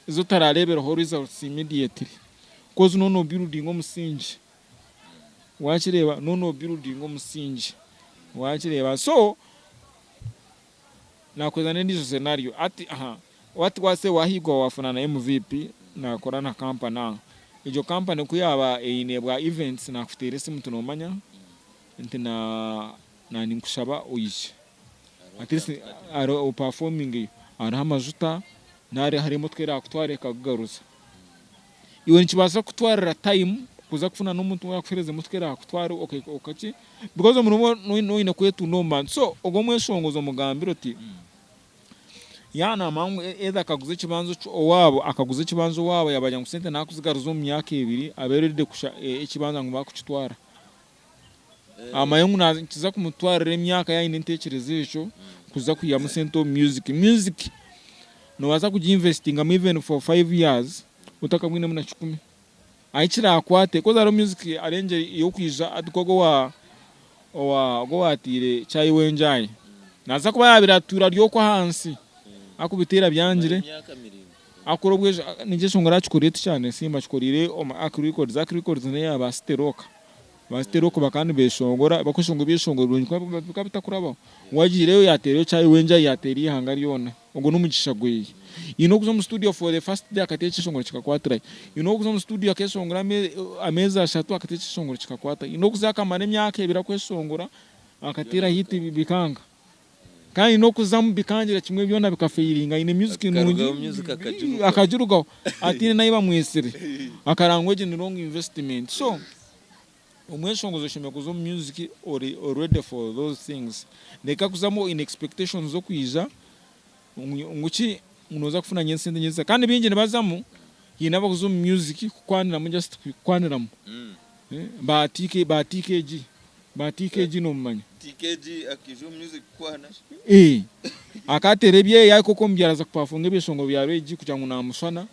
zo tararebera results immediately cause no building omusingi wakireba no building omusingi wakireba so nakweza nendizo scenario ati watu wase wahigwa wafuna na MVP na korana company ijo company kuyaba einebwa events na kuteresa mtu nomanya ntina na ninkushaba uyije at least aro performing ara amajuta nare harimo twera kutware kagaruza iwe nkibasa kutwara time kuza kufuna n'umuntu wakufereze mutwera kutwara okachi because no ine kwetu no man so ogomwe shongozo mugambiro ti yana mangu eza kaguze kibanzo owabo akaguze kibanzo wabo yabajya ngusente nakuzigaruzo mu myaka 2 aberede kusha ikibanza ngo bakukitwara amayengu nakiza kumutwarira emyaka yaine ntekerezo ejo kuza kuyamu sento music no waza kujinvestinga even for 5 years utakamwine muna 10 aichira akwate koza ro music arenge yo kwiza atikogo wa atire chai wenjai naza kuba yabiratura ryo kwa hansi akubitera byanjire akorobwe nije shongora chikorete cyane simba chikorire records ne yaba steroka basteroko bakandi beshongora bakoshongo beshongora bikabita kuraba wagireyo yatereyo chai wenja yateri hangari yona ngo numugisha gwe kuzo mu studio for the first day akateche shongora chikakwatra kuzo mu studio akeshongora ameza ashatu akateche shongora chikakwata kuzo akamane myaka ebira kweshongora akatira hiti bikanga kandi kuza mu bikangira kimwe byona bikafeiringa ine music akajuruga atine nayiba mwesere akarangwe je wrong investment so umweshongozo shime kuzo music already for those things neka kuzamo in expectations zo kwiza nguki unoza kufuna nyensende nyeza kandi binje nebazamu yinaba kuzo music kwanira mu just kwaniramo ba TKG no manya TKG akijo music kwana akaterebye yako kombyaraza kupafunga ebishongo bya reji kuja namuswana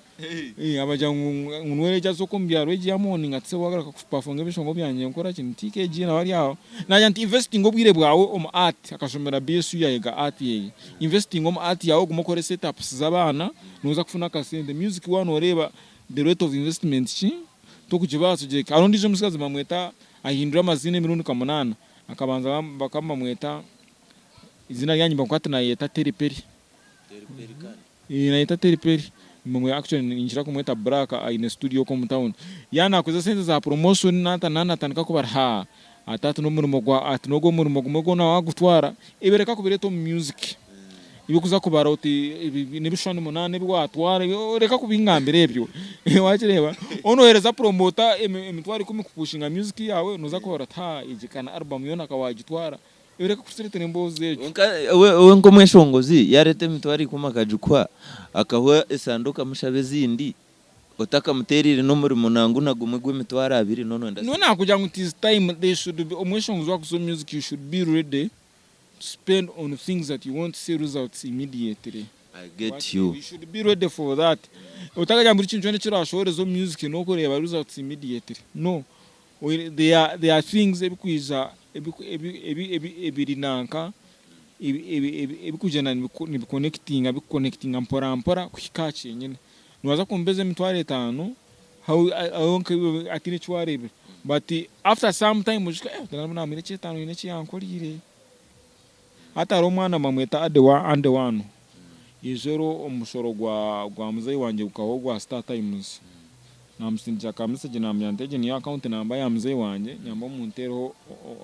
abaja ngunwere jazo kombyara reji yamoni ngatse wagara kupafunga ebishongo byanye nkora kintu TKG na bari aho naja nti investing obwire bwawe art akashomera BSU yayiga art ye investing art yawe gumukore setups zabana nuza kufuna kasende music wano oreba the rate of investment chi tokujibazo je arondije musikazi bamweta ahindura amazina 18 akabanza bakamba mweta izina yanyu bakwata na yeta teriperi na yeta teriperi mwe actually injira kumweta braka ine studio ko mtown yana kuza senze za promotion nana tanika ko barha atatu no murimo gwa atinogo murimo gumogo na wagutwara ibereka ko bireto music ibikuza kubara uti nibishano munane bwatwara reka kubingambere ebyo wachireba onohereza promota emitwari kumikupushinga music yawe noza ko rata ijikana album yona kawagitwara ibereka kusirete nemboze we ngo mweshongozi yarete mitwari kumakajukwa akahwa esanduka mushabe zindi otaka muterire no muri munangu nagumwe gwemitwara 2 nona kuja ngo this time they should be omweshongozi wakuzo music you should be ready to spend on things that you want to see results immediately. I get you. You should be ready for that. Utakaja muri chintu chone chira ashore music no kureba results immediately. No. There are things ebikwiza ebirinanka ebikujana ni connecting ampora kuhikache nyene. Nwaza kumbeze mitware 5 how atini chware but after some time mujika ndana mine chetano ine chiyankolire hata romwana mamweta ande wano yezero omusoro gwa muzai wanje ukaho gwa Star Times namsinja kamisa jina myanteje ni account namba ya muzai wanje nyamba muntero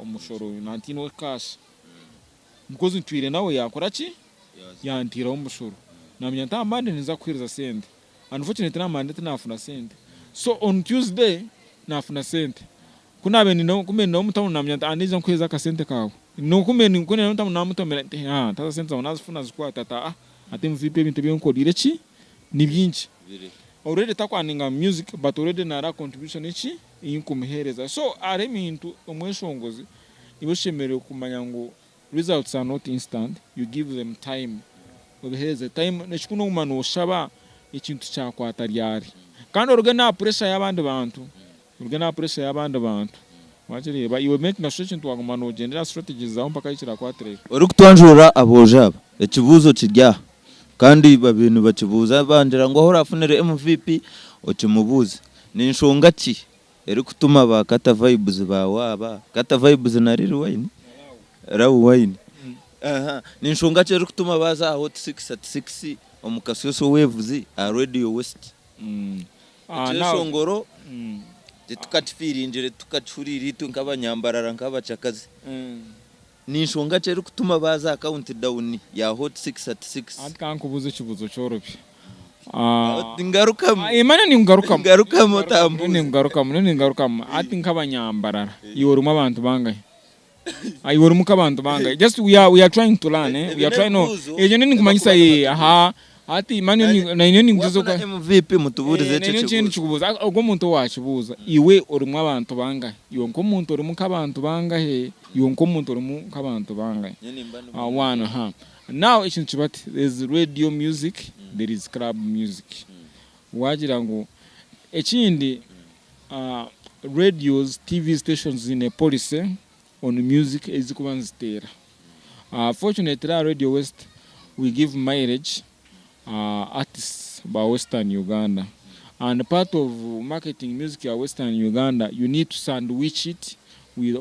omusoro 19 cash mukozi ntwire nawe yakora ki yantira omusoro namyanta amande niza kwiriza sente unfortunately namande tinafuna sente so on Tuesday nafuna sente kuna beni no kumeni no mutamu namyanta aniza kweza ka sente kawo no kumeni kuna mutamu namutomera tata sente unazifuna zikwa tata ate mvipe bintu byenkodire ki ni byinshi already takwaninga music but already nara contribution iki inkumuhereza so are mintu omweshongozi iboshemere kumanya ngo results are not instant you give them time obihereze time nechikuno umano shaba ikintu cyakwata ryari kandi organa pressure y'abandi bantu wachireba iwe make na session twagumano general strategies zaho mpaka ikira kwatere uri kutwanjura abojaba ekibuzo kirya kandi babintu bakibuza banjira ngo ahora afunere MVP okimubuze ni nshonga ki eri kutuma ba kata vibes ba kata vibes na riri wine rawu wine ni nshonga ki eri kutuma baza hot 6 at 6 omukasyoso waves a radio west nshongoro tukatfirinjire tukachuriri tunkabanyambarara nkabachakazi ni nshonga cyo kutuma baza account down ya hot 6 at 6 atkankubuze kibuzo cyorobi ngaruka imana ni ngaruka motambu ni ngaruka ati nkabanyambarara yoruma abantu bangaye ayorumuka abantu bangaye just we are trying to learn we are trying no ejo ni kumanyisa aha ati manyo na inyo ningizo kwa MVP mutuburize cyo kikubuza ubwo muntu wakibuza iwe urimo abantu banga yonko muntu urimo kabantu banga he yonko muntu urimo kabantu banga one ha now ikintu kibati there is radio music there is club music wagira ngo ekindi radios TV stations in a policy on music ezikubanzitera fortunately Radio West we give mileage artists by Western Uganda, and part of marketing music at Western Uganda you need to sandwich it with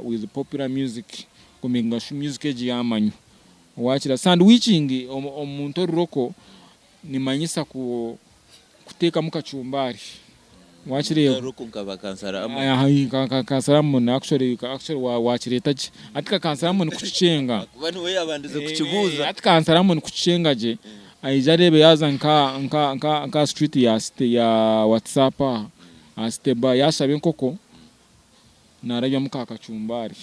with popular music kuminga music eji yamanyu wachira sandwiching omuntu roko nimanyisa kuteka mukachumbari wachire roko nkaba kansara kansara actually wachireta atika kansara mun kuchenga bani we yabandize kukibuza atika kansara mun kuchenga je aijarebe yaza nka street ya WhatsApp asteba yashabe nkoko narabya mukakachumbari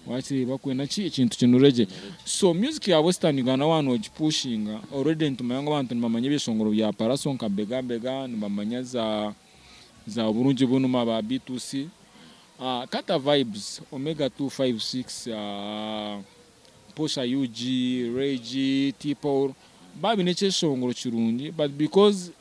wachire bakwena chi ikintu kinureje so music ya Western Uganda wano ogipushinga already ntumayanga abantu nimamanye bishongoro bya paraso nka bega nimamanya za burungi bunuma ba B2C kata vibes Omega 256 Posha UG Rage Tipo babi neche shongoro kirungi but because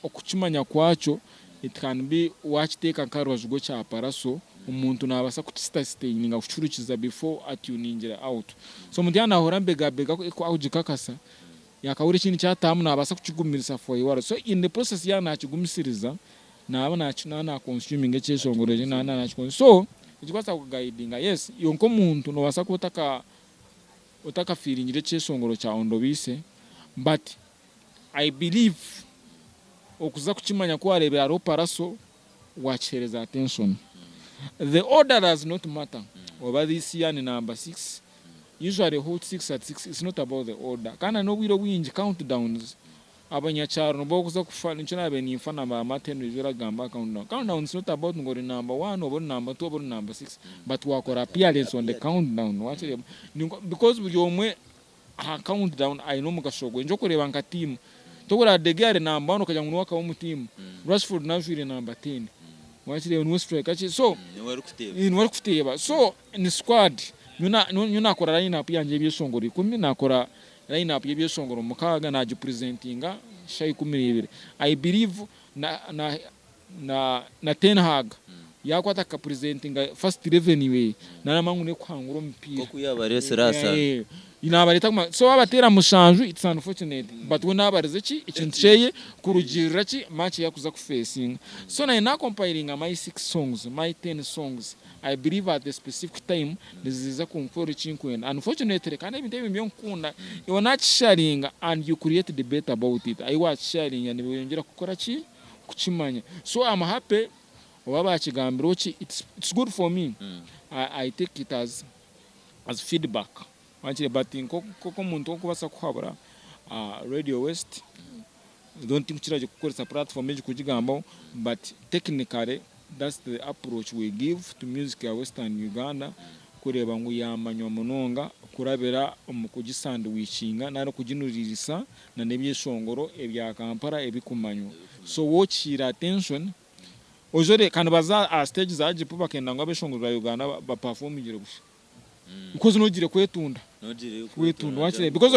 okuchimanya kwacho it can be watch take akarwa jugo cha paraso umuntu nabasa kutistaininga kuchurukiza before atuningira out so umuntu yanahora bega ko awujikakasa yakawuri kintu cyatamu nabasa kuchigumirisa for you so in the process yana kigumisiriza nabana na consuming ekishongoro na so ikikwasa kuguidinga yes yonko umuntu nobasa utaka feeling ekishongoro cha ondobise but I believe okuza kuchimanya ko arebera aro paraso wachereza attention. The order does not matter. Over this year number 6 usually hold 6 at 6. It's not about the order. Kana no wiro winji countdowns abanyacharo no kuza kufana nchana be ni fana ba maten rizura gamba countdown is not about ngori number 1 or number 2 or number 6 but wakora appearance on the countdown watch because bujomwe countdown I know mukashogo njo kureba nka team tokora degare number 1 kajya munwaka wo mu team Rashford nashire number 10 wachire no strike achi so ni wari kuteba so ni squad nyuna akora line up yanje byeshongoro 10 nakora line up byeshongoro mukaga naje presentinga shay 12 I believe na Ten Hag yakwata ka presentinga first 11 way na mangu ne kwanguro mpira ko yabare serasa inabareta so abatera mushanju it's unfortunate but when abareze chi ikintu cheye kurugirira chi match yakuza ku facing so na comparing my 6 songs my 10 songs I believe at the specific time niziza kumfora chinkwen unfortunately kana ibintu byonkunda you not sharing and you create debate about it I was sharing and biyongera gukora chi kuchimanya so I'm happy waba kigambiro chi it's good for me I take it as feedback wachire batin koko muntu okubasa kuhabura Radio West don't think chiraje kukoresa platform eje kujigamba but technically that's the approach we give to music ya Western Uganda kureba ngo yamanywa munonga kurabera omukujisandwichinga naro kujinuririsa na nebyeshongoro ebya Kampala ebikumanywa so watchira attention ojore kana baza stage zaje puba kenda ngo abeshongoro ba Uganda ba perform igire gusa because nogire kwetunda wachire because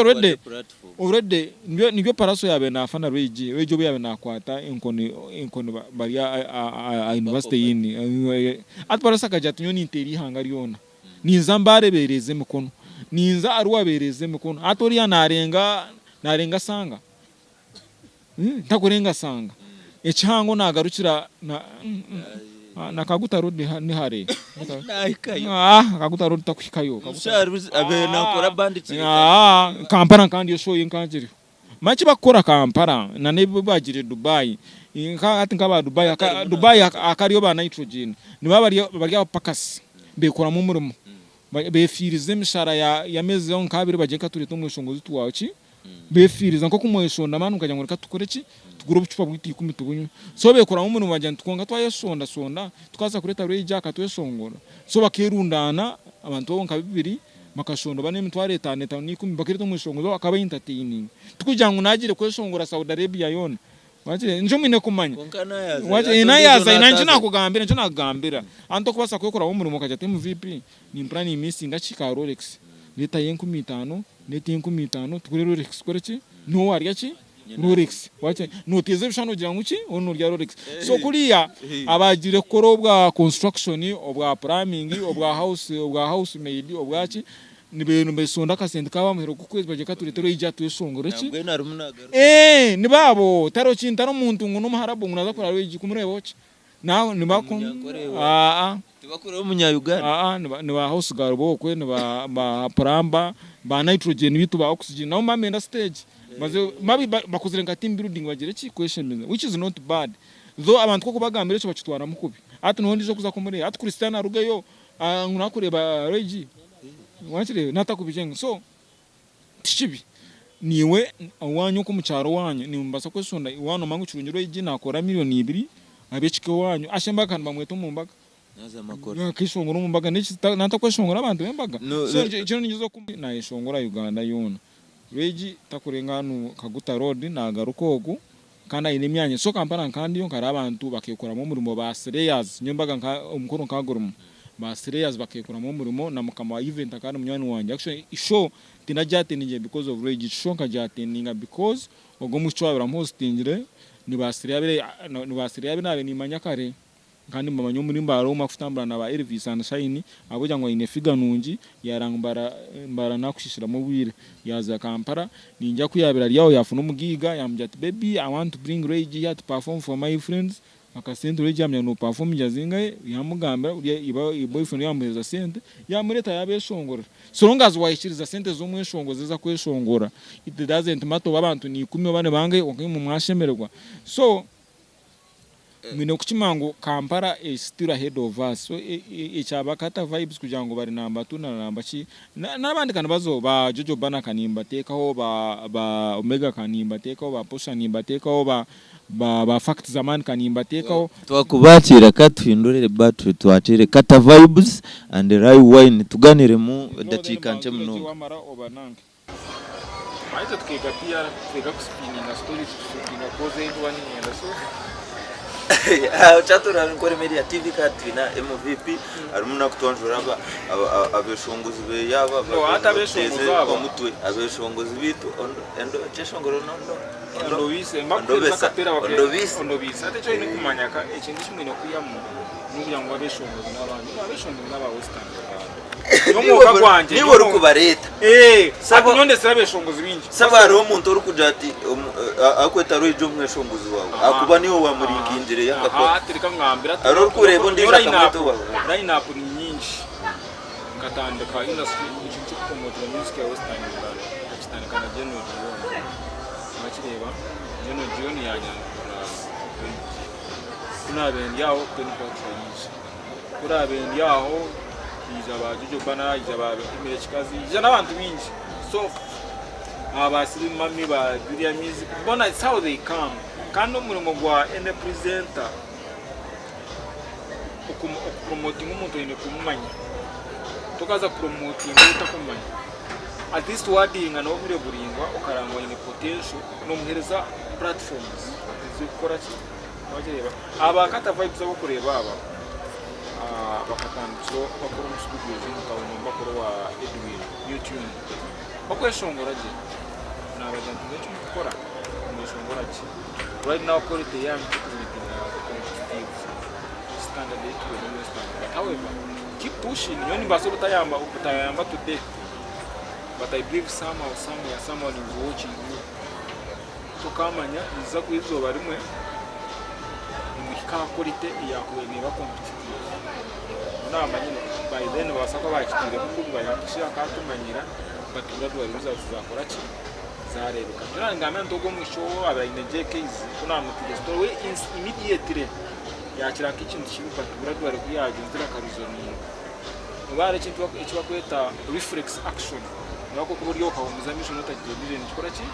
already nibyo paraso yabe na fana Rage obi yabe na kwata inkoni bari a university yini at parasa kajatu nyoni interi hangariona ninza mbare bereze mukono ninza arwa bereze mukono atori ya narenga sanga ntakurenga sanga echango nagarukira nakaguta road ni hare kaguta road takwikayo abe nakora bandit Kampala kandi yosho yinkangiri machi bakora Kampala na nebo bagire Dubai ati nkaba Dubai akariyo ba nitrogen nibabari pakasi bekora mu murimo befirize mishara ya mezi on kabiri bageka turi tumwishongozi tuwachi befiriza nko kumweshonda manu kajya ngo reka tukore ki tugura ubucupa bwiti 10 tubunyu so bekora mu muntu bajya tukonga twayesonda tukaza kureta Rage akatweshongora so bakerundana abantu bo nkabibiri makashondo bane mitware 5 n'ikumi bakirito mwishongozo akaba entertaining tukujya ngo nagire kweshongora Saudi Arabia yona waje njo mwine kumanya waje inayaza inanje nakugambira njo nakugambira anto kubasa kwekora wo muri mukaje temu VP ni imprani missing achika Rolex leta yenkumi 5 neti yenkumi 5 tukure Rolex koreki no warya ki Rolex wache noteze bishano gira nguki ono rya Rolex so kuriya abagire koro bwa construction obwa plumbing obwa house made obwaki ni bintu besonda kasende kaba muhero kukwezi baje katuretero ija tuyeshongore ki ni babo taro chintaro muntu ngo n'umuharabo ngo naza kuraro igikumurebo ki naho ni bako tubakure mu Uganda ni ba house girl bokwe ni ba plumber ba nitrogen bitu ba oxygen naho mamenda stage mabi bakozere ngati building bagire ki question which is not bad though abantu ko kubagambira cyo bacitwara mukubi ati no ndizo kuza kumure ati Cristiano arugeyo ngunakureba Regi wachire natakubijenga so tichibi niwe wanyu ko mucyaro wanyu ni mbasa kwesonda iwano mangu curungiro igi nakora miliyoni 2 abechike wanyu ashemba kan bamweto mu mbaga naza makora kishongora mu mbaga n'iki natakweshongora abantu bembaga so cyo nizo kumbi na ishongora Uganda yona Regi takurenganu Kaguta Road nagarukogu kana ine myanya so kampara kandi yo kari abantu bakekoramo umurimo ba serious nyombaga umukoro kagurumo ba serious bakekoramo umurimo na mukama wa event akana munywani wanje actually show tinajyateninge because of Regi show nkajyateninga because ogo muco abira hostingire ni ba serious nabe ni manyakare kandi mama nyo muri Mbarara makufutambura na ba Elvis and Shine aboja ngo ine figa nungi yaranga Mbarara nakushishira mu bwire yaza Kampala ninja kuyabira lyawo yafuna umugiga yamjya ati baby I want to bring Regi here to perform for my friends akasente Regi amya no perform jazinga yamugambira uri boyfriend yamuheza sente yamureta yabeshongora so long as wayishiriza sente zo mweshongoza za kweshongora it doesn't matter abantu ni 10 bane bange mu mwashemererwa so mwine kuchimango Kampala is still ahead of us so ichabakata vibes kugira ngo bari namba 2 na namba ki nabandi kana bazo ba Jojo Bana kanimba tekaho ba Omega kanimba tekaho ba Posha nimba tekaho ba Fact Zaman kanimba tekaho twakubakira katwindurire batwe twatire kata vibes and right wine tuganire mu datika nche mno wamara obananga maite tukega pia twega kuspinninga stories kuspinninga koze indwani ngenda so chatura NKORE Media TV katina MVP arumuna kutonjura abeshongozi be yaba atabeshongozi abo mutwe abeshongozi bitu endo cheshongoro ndo wise makuru zakapera ondobise ate cyo ine kumanyaka ikindi kimwe no kuyamu n'ubuya ngo abeshongozi n'aba Western Uganda kwanje niwe rukubareta sabo nonde sabeshongozi binji sabaro umuntu urukujati akweta rojo mweshongozi wawe akuba niwe wamuringindire yakakora atirika ngambira aro kurebo ndisha kamuto wawe line up ni nyinshi katandika industry ikintu promote music ya Western Uganda kitandika na general Dion makireba general Dion yanya kuna bendi yaho penipatronise kura bendi yaho ijaba Jojo Bana ijaba imere chikazi ijana abantu binji so abasiri mami ba Julia music bona it's how they come kandi umurimo gwa ene presenter promoting umuntu ine kumumanya tokaza promoting utakumanya at least wording and obure buringwa ukarangwa ine potential no muhereza platforms zikora ki wajereba abakata vibes abo kureba aba bakatandso bakora mu studio z'inkawo bakora wa Edwin YouTube bakweshongora je n'abajantu benshi gukora mweshongora je right now call it the young competitive standard to the standard however keep pushing yoni baso utayamba today but I believe someone is watching you to kamanya iza kwizoba rimwe imika quality yakubenera competitive namanyine by then basaka bakitire kuko bayakishira katumanyira batura dwari uzazakora ki zareruka ngira ngame ndogo musho aba inejekezi kuna mutije story immediately yakira kikintu kibi batura dwari kuyagira karizoni ubare kintu ikibakweta reflex action nako kuburyo kawumuza misho notagiye nikora ki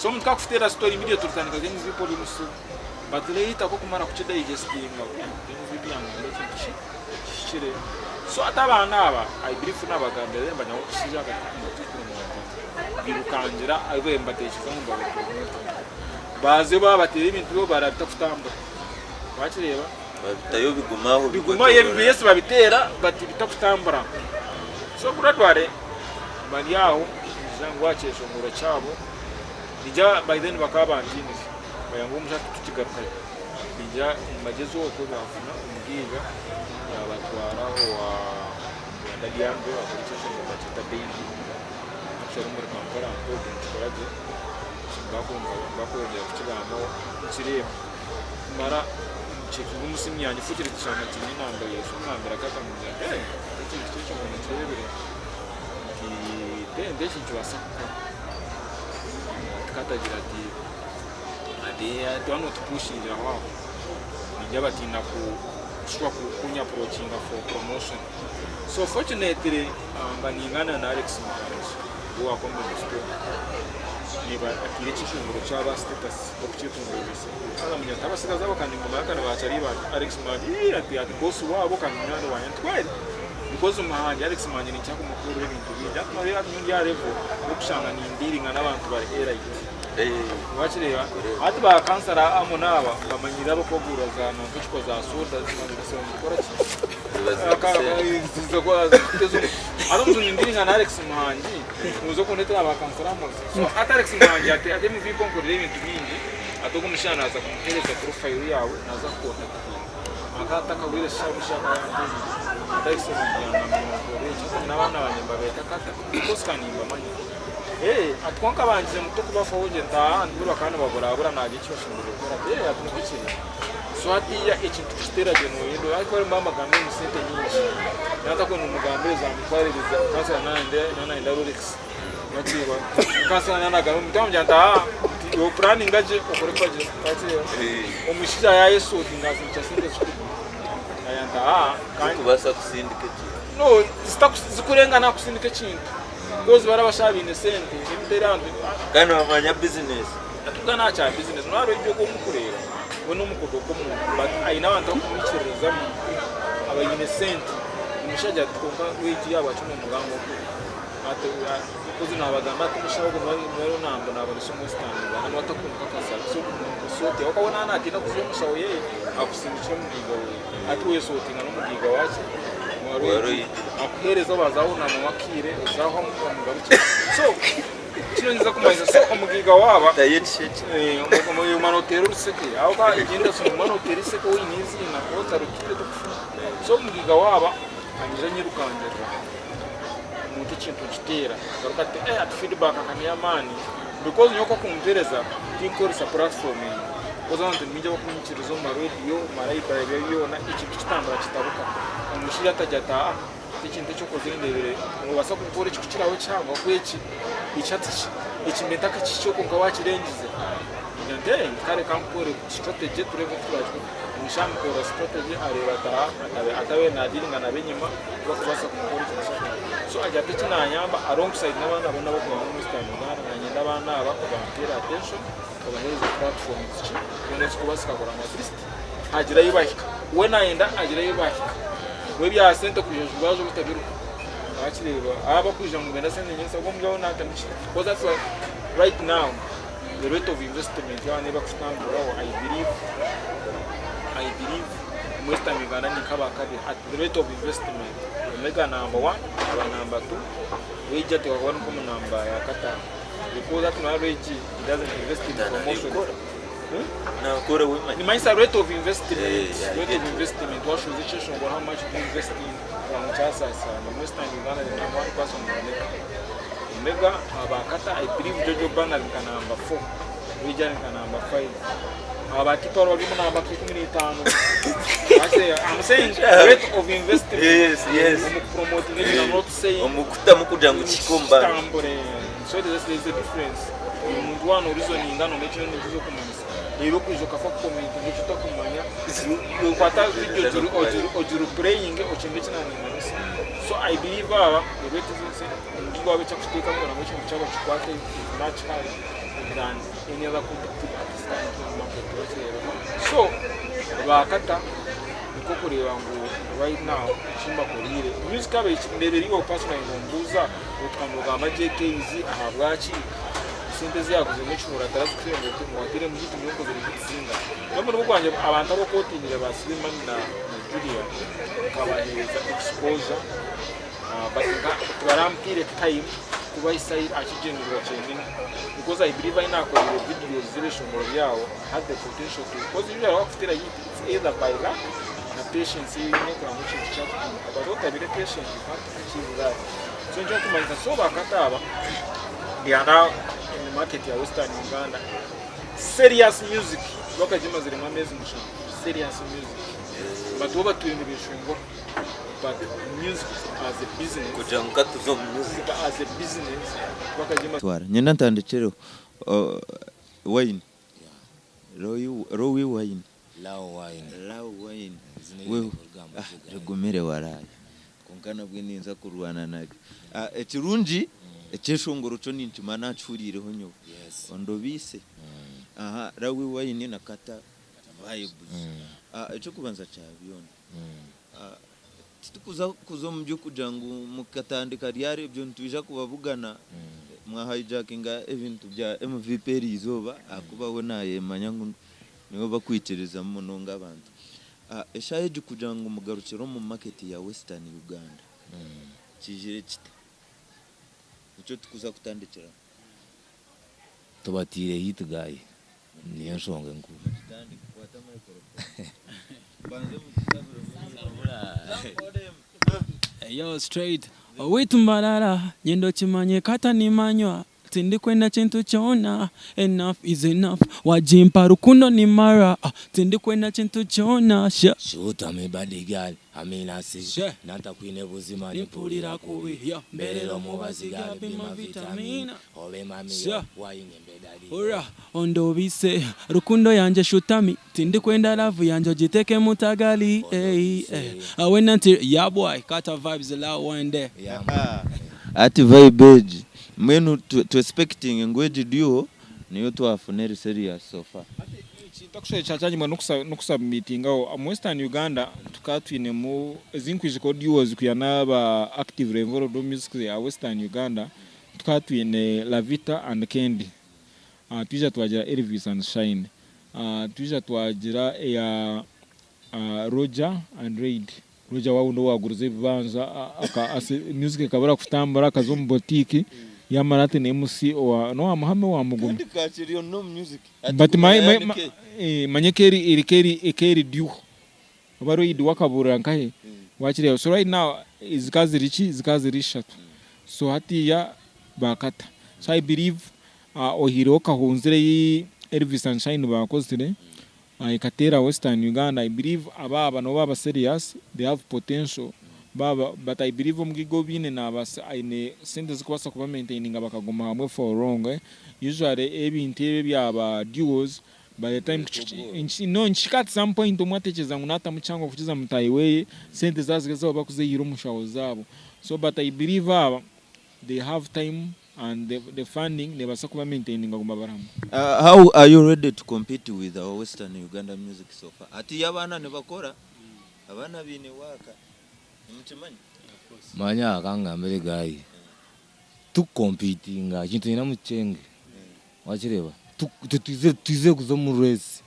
so mutaka kufitera story immediately tutandika geni zipo limusu but later ko kumara kuchida igestinga MVP yangu wakire so atabana aba I believe n'abagambere mbanya kushija birukangira abe mbateshiza mu baze babatera ibintu byo barabita kutambura bakireba babitayo biguma yebiyese babitera bati bitakutambura so kuratware bali yaho zangu wachesho ngura cyabo nija by then bakabandini bayangu mushaka tukigaruka nija magezo ko bafuna umubwiga yabatwaraho wa ndagiyambe akurikije ngo batita baby cyari muri kampara ko bintwaraje bakumva kukibamo kireba mara cheki umusimyi yanjye fukire cyane cyane namba yesu mwambira kakamuza iki cyo mu kirebere ndetse cyose katagira ati twano tupushingira aho njya batina ku shwa kunya approaching for promotion so fortunately nganingana na Alex Mbarara uwo akomeye store niba akire cyishingiro cyaba status okucyitunguruse ala munyata abasigaza bakandi ngoma yakana bacari ba Alex Mbarara ati boss wabo kanyana wa ntwere because umuhanje Alex Mbarara ni cyako mukuru w'ibintu bijya muri atungi yarevo okushanga ni ndiri ngana abantu bari era wachireba ati ba kansara amunaba bamanyira bakogura za ntuko za soda zimwe gukora ari ndiri ngana Alex Mbarara muzo kuneta aba kansara amuzi so Alex Mbarara ati mu bikonkorera ibintu bingi atogo mushana aza kumuhereza profile yawe naza kota akataka wile shaka yangu Alex Mbarara n'abana banyemba betakata because kanimba manyi atwanka bangize muto kubafoje nta ndura kana baburabura naje cyo shingiro gukora atungukire so atiya ikintu kitera je no yendo ariko mama gambe musente nyinshi nata ko umugambe za mutwaririza kasa nana Rolex natiba kasa nana gambe mutamja nta yo planning ngaje okore kwaje ati umushija ya Yesu ndingazi cyasinde ayanda kandi kubasa kusindike no zikurengana kusindike kintu because barabashabine sente imiterando kana bamanya business atugana cha business no aro ibyo kumukurera we no mukodo ko mu but aina abantu kumukireza mu abayine sente umushaje twumva wiki yabacu mu mugambo ate kuzi nabagamba tumushaho no namba nabalishomo stand bana batakumva kasala so te ukabona anatina kuzomushaho ye akusimikira mu gigo ati we so tinga no mu gigo wacu wari akuhereza bazabona mu makire uzaho mu garuke so kinonza kumaza so umugiga waba mu manotero ruseke aho ka igenda so manotero ruseke winizi na kota rukire so umugiga waba anyira nyirukangera umuntu kintu kitera garukate at feedback akaniyamani because nyoko kumvereza tinkorisa platform kozantu nimije bakumikirizo mu radio marayika rero na ikintu kitambara kitabuka umushira atajata ikintu cyo kozindebere ngo basa gukora ikikiraho cyangwa kweki icyatsi ikimeta kicyo kunga wakirengize ndende kare kankore strategy turego turaje umushambi ko strategy areba atawe nadiringa na benyima bakubasa gukora ikikiraho so ajate kinanyamba alongside n'abana abona bakora mu stand ngana nyenda abana bakubantera attention abahereza platform cyo bonetse kubasika kora amatrist agira yibahika we naenda agira yibahika we bya sente kujeje bazo bitabiruka akireba aba kuje mu benda sente nyinsa ngo mujyaho natamishi because that's why right now the rate of investment yana bakustambura I believe Western Uganda ni kabakabe at the rate of investment mega number 1 aba number 2 we jate wa one como number ya kata because that no average it doesn't invest in promotion na kore women ni maisa rate of investment what should the situation about how much you invest in from chasa na Western Uganda the number 1 person mega abakata I believe Jojo Banner kana number 4 region kana number 5 abati paro wali muna abaki 15 I'm saying rate of investment yes promoting it I'm not saying omukuta mukuja mu kikomba so there's a difference umuntu wano reason ingano mecho nizo kumanisa rero kujoka fa comment n'icyo takumanya yo kwata video ojuru praying ochengecha na nini so I believe the rate is ngigo abecha kutika ngo na mecho mchaba chikwate much higher than any other competitive artist in the market so bakata niko kureba ngo right now chimba kurire music abe ndeberiyo personal ngombuza ukamugamba JKZ ahabwachi sinteze yaguze mucho muratazi kwenge ngo watire mu giti nyoko ziri gitsinga nabo n'ubwanje abantu abo kotinire basima na Nigeria kabaneza exposure batinga barampire time kuba isai akigengura cyane because I believe I na ko videos zire shomoro yawo had the potential to because you are after it either by luck na patience you need to much chat about what the patient you have to achieve that so nje kumaliza so bakataba they are now in the market ya Western Uganda serious music bakajima ziri amazing musha serious music but over to in the bishungo but music as a business kujanka tuzo music as a business bakajima twara nyenda ntandikero wine rowi wine lao wine wewe regomere waraye konkana bw'ninza kurwana nayo ekirungi ekishongoro cyo nintimana churireho nyo ondobise aha rawi wine nakata vibes echo kubanza cyabyona tukuza kuzo mubyo kujangu mukatandika ryari byo ntuje kubavugana mwa hijackinga ibintu bya MVP rizoba akubaho naye manyangu nibo bakwitereza muno ngabantu eshaye kujangu mugarukiro mu market ya Western Uganda kijire kite icyo tukuza kutandikira tubatire hit guy niyo shonga nkuru Yo, straight. Wetu Mbarara, nyendo chimanye kata ni manywa. Tindi kwenda chintu chona. Enough is enough. Wajimpa rukundo ni mara. Tindi kwenda chintu chona. Shoot me body girl. Amina si. Nanta kwine buzima nipulira kubi. Mbelelo mubaziga bima vitamina. Obe mami wine mbedali. Ora, ondo bise. Rukundo yanje shutami. Tindi kwenda lavu yanjo jiteke mutagali. When until yeah boy, kata vibes allow one day. Ati vibe menu to expecting ngweji duo niyo twafuneri serious so far takushe chachanyima nokusubmitting aho mu Western Uganda tukatwine mu ezinkwije ko duos kuyana ba active level do music ya Western Uganda tukatwine La Vita and Candy tuje twagira Elvis and Shine tuje twagira ya Roger and Raid Roger waundo waguruze bibanza aka music kabara kutambara kazom boutique yamarate ne MC wa no amahame wa mugumi ndikachiriyo no music but manyekeri irikeri diu baro idi wakabura nkahe wachire so right now zikazi rishatu so hati ya bakata so I believe ohiro kahunzire yi Elvis and Shine bakozire ikatera Western Uganda I believe ababa no baba serious they have potential baba but I believe mugigo bine nabasa aine sente zikwasa kuba maintaining abakagoma hamwe for long usually ebintu byaba duos by the time no nchikati some point umwatecheza ngunata muchango kuchiza mutaiwe sente zazigeza bakuzeyira umushawo zabo so but I believe they have time and the funding nebasa kuba maintaining agomba baramu. How are you ready to compete with our Western Uganda music so far? Ati yabana ne bakora abana bine waka mutimanyi manya kanga mbere guy tu competing kintu ina muchenge wachireba tuze kuzo mu race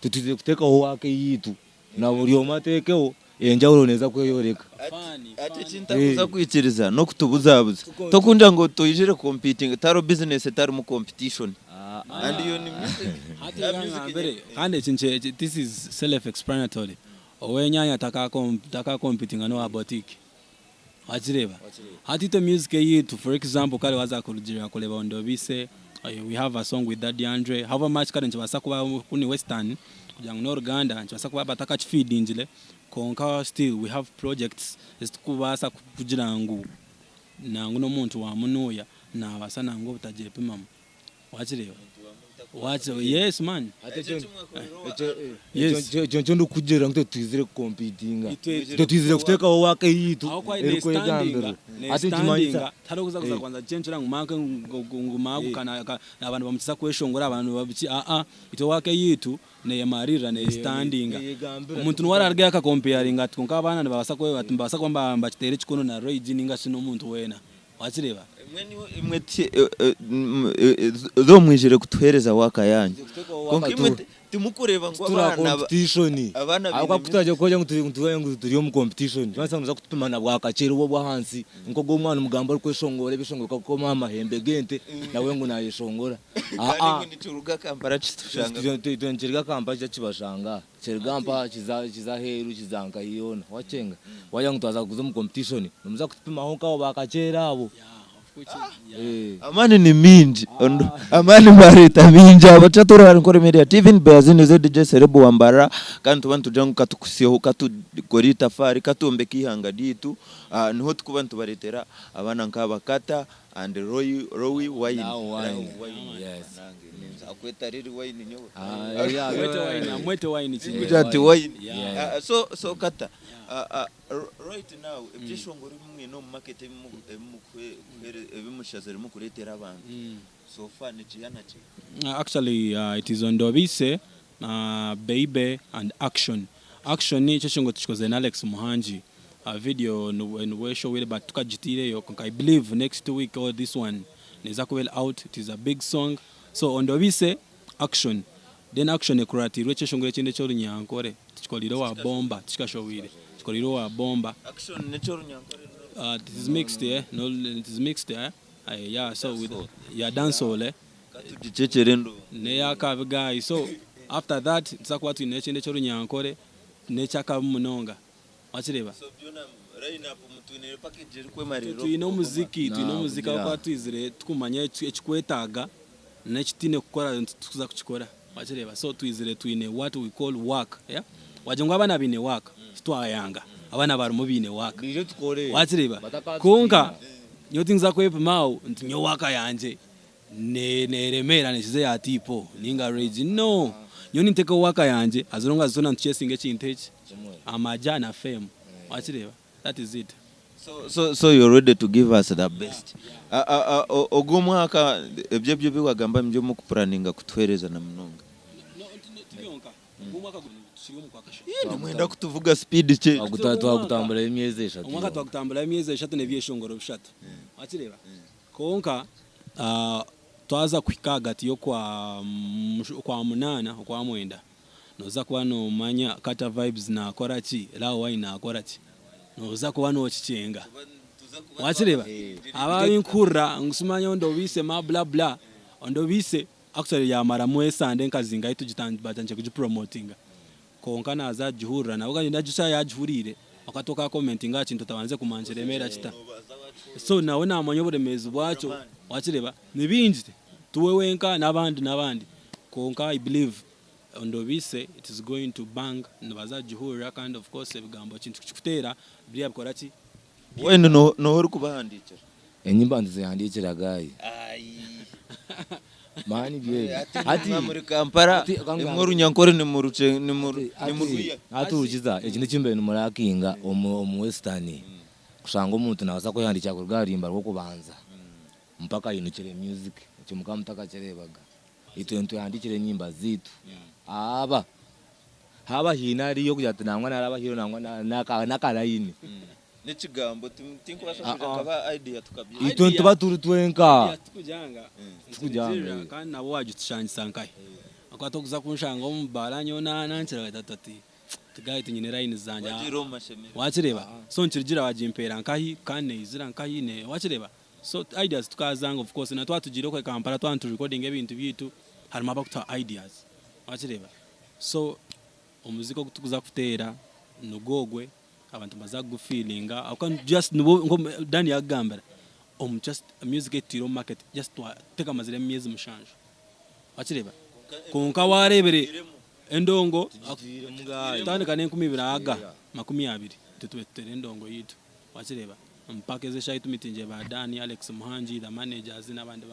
tuze kuteka wake yitu na buri omatekeo enjawulo neza kweyoreka ati cintakuza kwikiriza no kutubuzabuza tokunda ngo tuyijire competing taro business taro mu competition and you ni music kandi cinche this is self explanatory owenyanya taka competing no boutique wachireba hati to music yitu for example kale waza kurujira kuleba ondobise we have a song with Daddy Andre however much kale nchibasa kuba kuni Western kujanga no Uganda nchibasa kuba bataka feed injile konka still we have projects estukubasa kugira ngo nangu no muntu wa munuya na basana ngo butajepe mama wachireva yes man Echo ndo kujera ngo twizire competinga twizire kuteka wake yitu ati timaisa tarokuza kuza kwanza chenchera ngumaka ngumaku kana abantu bamutsa kweshongora abantu babici ito wake yitu ne marira ne standing umuntu nwara arge aka comparing ati konka abana babasa kwe basa kwamba mbachitere chikono na rage ninga sino umuntu wena wachireva imwe zo mwijire kutuhereza waka yanyu konka imwe timukureba ngo abana akakutaje koje ngo turiyo mu competition basanza kutupimana bwakacero bo bwahansi nko go mwana umugamba ariko eshongora bishongoka ko mama hembe gente nawe ngo nayeshongora ni turuga kampara chitushanga tuyenjeriga kampara cyakibashanga chergampa kizaheru kizanka yona wacenga waya ngo twaza kuzo mu competition numuza kutupima ho kawo bakacera abo amani ni minji amani marita minji abachatura NKORE Media TV Beazine Celeb wa Mbarara kandi tubantu jangu katukusiyeho katugorita fari katumbeka ihanga ditu niho tukubantu baretera abana nkabakata and Rowi wine yes akweta riri wine nyo mwete wine chingujati wine so kata right now ibyishongora bimwe no market ebimushazere mukuretera abantu so far ni chiyana chi actually it is Ondobise baby and action ni chishongo tuchikoze na Alex Muhanji a video no we show with but tukajitire yo I believe next week or this one neza kuvel out. It is a big song, so Ondobise action then action ekurati rweche shongore chinde choro nyankore tikoliro wa bomba tikashowire tikoliro wa bomba action ne choro nyankore this is mixed no it is mixed yeah so with dancehall katujichecherendo ne yakabiga so after that tsakwa tu ne chinde choro nyankore ne chaka munonga wachireba so byona line up mutune package rikwe mariro tuino muziki kwa twizire tukumanya ekikwetaga nekitine kukora tukuza kuchikora wachireba so twizire tuine what we call work yeah wajengwa abana bine work twayanga abana bari mu bine work wachireba konka nyotinza kwepe mau ntinyo waka yanje ne remera neshize ya tipo ninga rage no nyoni nteka waka yanje azoronga zona nchesing echintechi amaja na fame wachireba that is it. So you're ready to give us the best. Ogumwaka ebyebyo biwagamba mje mu kupuraninga kutwereza na mnonga. Ogumwaka shiriyo mukwakasha. Mwenda kutuvuga speed che. Twagutambula emyezi 3. Omwaka twagutambula emyezi 3 ne byeshongoro 3. Wachireba. Konka twaza kwikaga tiyo kwa munana kwa mwenda. Noza kuba no manya kata vibes na korachi la wine na korachi. Noza kuba no chichenga wachireba abayinkura ngusumanya Ondobise ma bla bla Ondobise actually ya mara mwesa ande nkazinga itu batanje kujipromotinga konka naza juhura na uga ndajusha ya juhurire akatoka commenting achi ntotabanze kumanjeremera chita so nawe namanyo buremezi bwacho wachireba nibinji tuwe wenka nabandi konka I believe Ondobise it is going to bang nabaza juhura kind of course ebigambo chintu kikutera bya bikorachi wene no hori kubahandikira enyimba ndizihandikira gayi mani bye ati muri Kampala inkuru nyankore ni muruce ni muruya aturukiza ekindi kimbe ni murakinga omu Western kushanga umuntu naza ko yandikira ku rwarimba rwo kubanza mpaka yinukire music kimuka mutaka cerebaga ito yandikire nyimba zitu haba hinari yo kujya tunangwa naraba hiro nangwa nakarayini nechigambo tinkurashaka kaba idea tukabye ito tuba twenka tukujanga kandi nabo wajutshanisa nkai akwatokuza kunshanga ombala nyona nanchira gatati tugaye tinyine line zanja wachireba so nchirgira wajimpera nkai kane izira nkai ne wachireba so ideas tukazanga of course na twatugire ko Kampala twantu recording ebintu bitu harimo abakuta ideas wachireba so omuziko kutukuza kutera nugogwe abantu bazagu feelinga akan just ngo dani yagambara just music etiro market just teka mazire myezi mushanje wachireba konka warebere endongo tandika ne 12 20 tutwetere endongo yitu wachireba mpaka ze shaitu mitinje ba Dani Alex Muhanji the managers n'abandi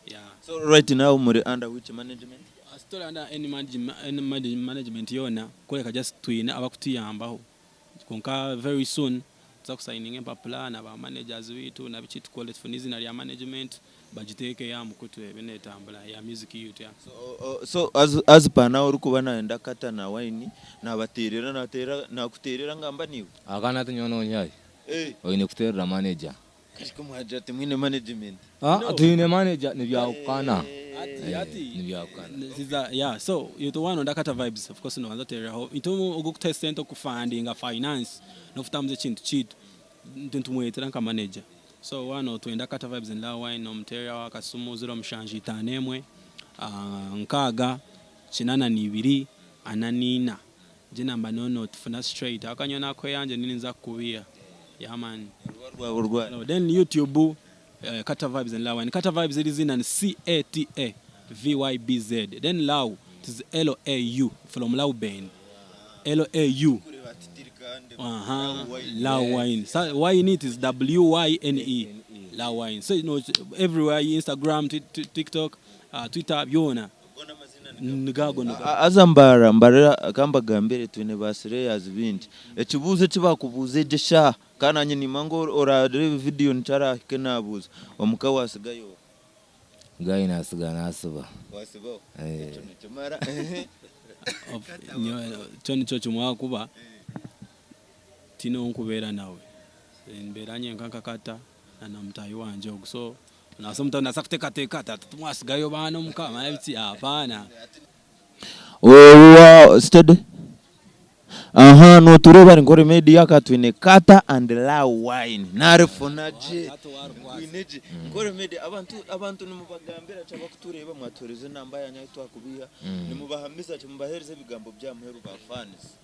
Yeah. So right now muri under which management? Still under any management yona koleka just twine abakutiyambaho konka very soon za kusigning plan aba managers witu na bichi tukole tufunizi na management bagiteke ya mukutwe bene tambula ya music youth ya. So as pa now rukubana enda kata na wine na baterera na tera na kuterera ngamba niwe akana tunyono nyai oine kuterera manager kashiko mwaje timine management tuine manager ni bya ukana yeah, so you to one on that vibes of course no anza tera ito ugukutest ento kufundinga finance no futamze chintu chitu ntumwetera nka manager so one to enda kata vibes and la wine no mteria wakasumu 0 mshanji tanemwe nkaga chinana ni 2 ananina jina mbanono tufuna straight akanyona ko yanje nini nza kubia yeah man then YouTube Kata Vibes and Law. And Kata Vibes it is in and CATA VYBZ. Then Law it is LAU from Law Bane. LAU. Law Wine. So wine it is WYNE. Law Wine. So you know everywhere Instagram, TikTok, Twitter, Yona. Azambara Mbarara kamba gambere twine basire yazibindi ekibuze kibakubuze jesha kana nyini mango ora video nchara kenabuze omukawa asigayo gayi nasigana asuba wasibo tumara cyone cyo cyumwa kuba tino nkubera nawe mberanye nkankakata na mtayi wanje so nasomta nasakuteka tumwasigayo bana mukama yabiti hapana steady no tureba NKORE Media katwine kata and la wine narefonaje wineje NKORE Media abantu nimubagambira cyangwa kutureba mwatoreze namba yanyu twakubiha nimubahamisa cyumbahereze bigambo bya muheru ba fans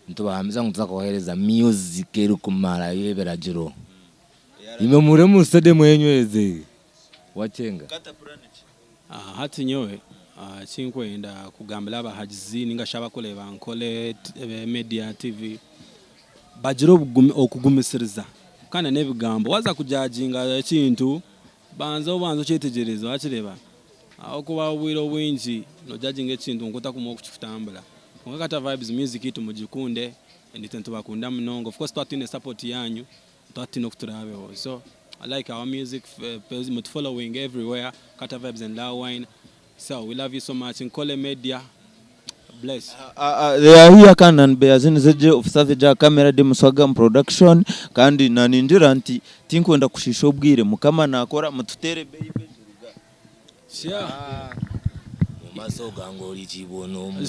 ntubahamiza ngutsa kohereza music eri kumara yebera jiro ime mure mu stade mwenyweze wachenga kata planet hati nyowe chinkwenda kugambira abahagizi ningashaba kuleba Ankole Media TV bajiro okugumisiriza kana nebigambo waza kujajinga ekintu banzo kyetegerezo akireba okuba wiro wingi no judging ekintu nkota kumo kukifutambula Kata Vibes music itu mujikunde nditentu bakunda mnongo of course twatine support yanyu twatine kuturabeho so I like our music following everywhere Kata Vibes and La Wine. So we love you so much. NKORE Media. Bless. They are here and Beazine Celeb of Savage camera de Muswagam production kandi nanindira nti tinkwenda kushisha ubwire mukama nakora mututere baby maso gango lichibono mu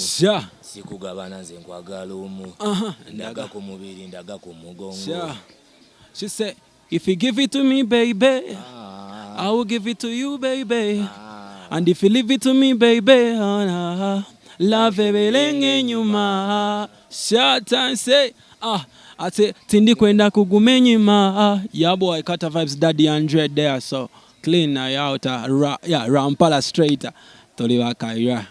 sikugabana nze nkwagala omu ndaga ko mubiri ndaga ko mugongo she said if you give it to me baby I will give it to you baby and if you leave it to me baby love belenge nyuma shut and say ate tindi kwenda kugumenyima yeah boy Kata Vibes daddy 100 there so clean now out Rampala straight toliwa kaira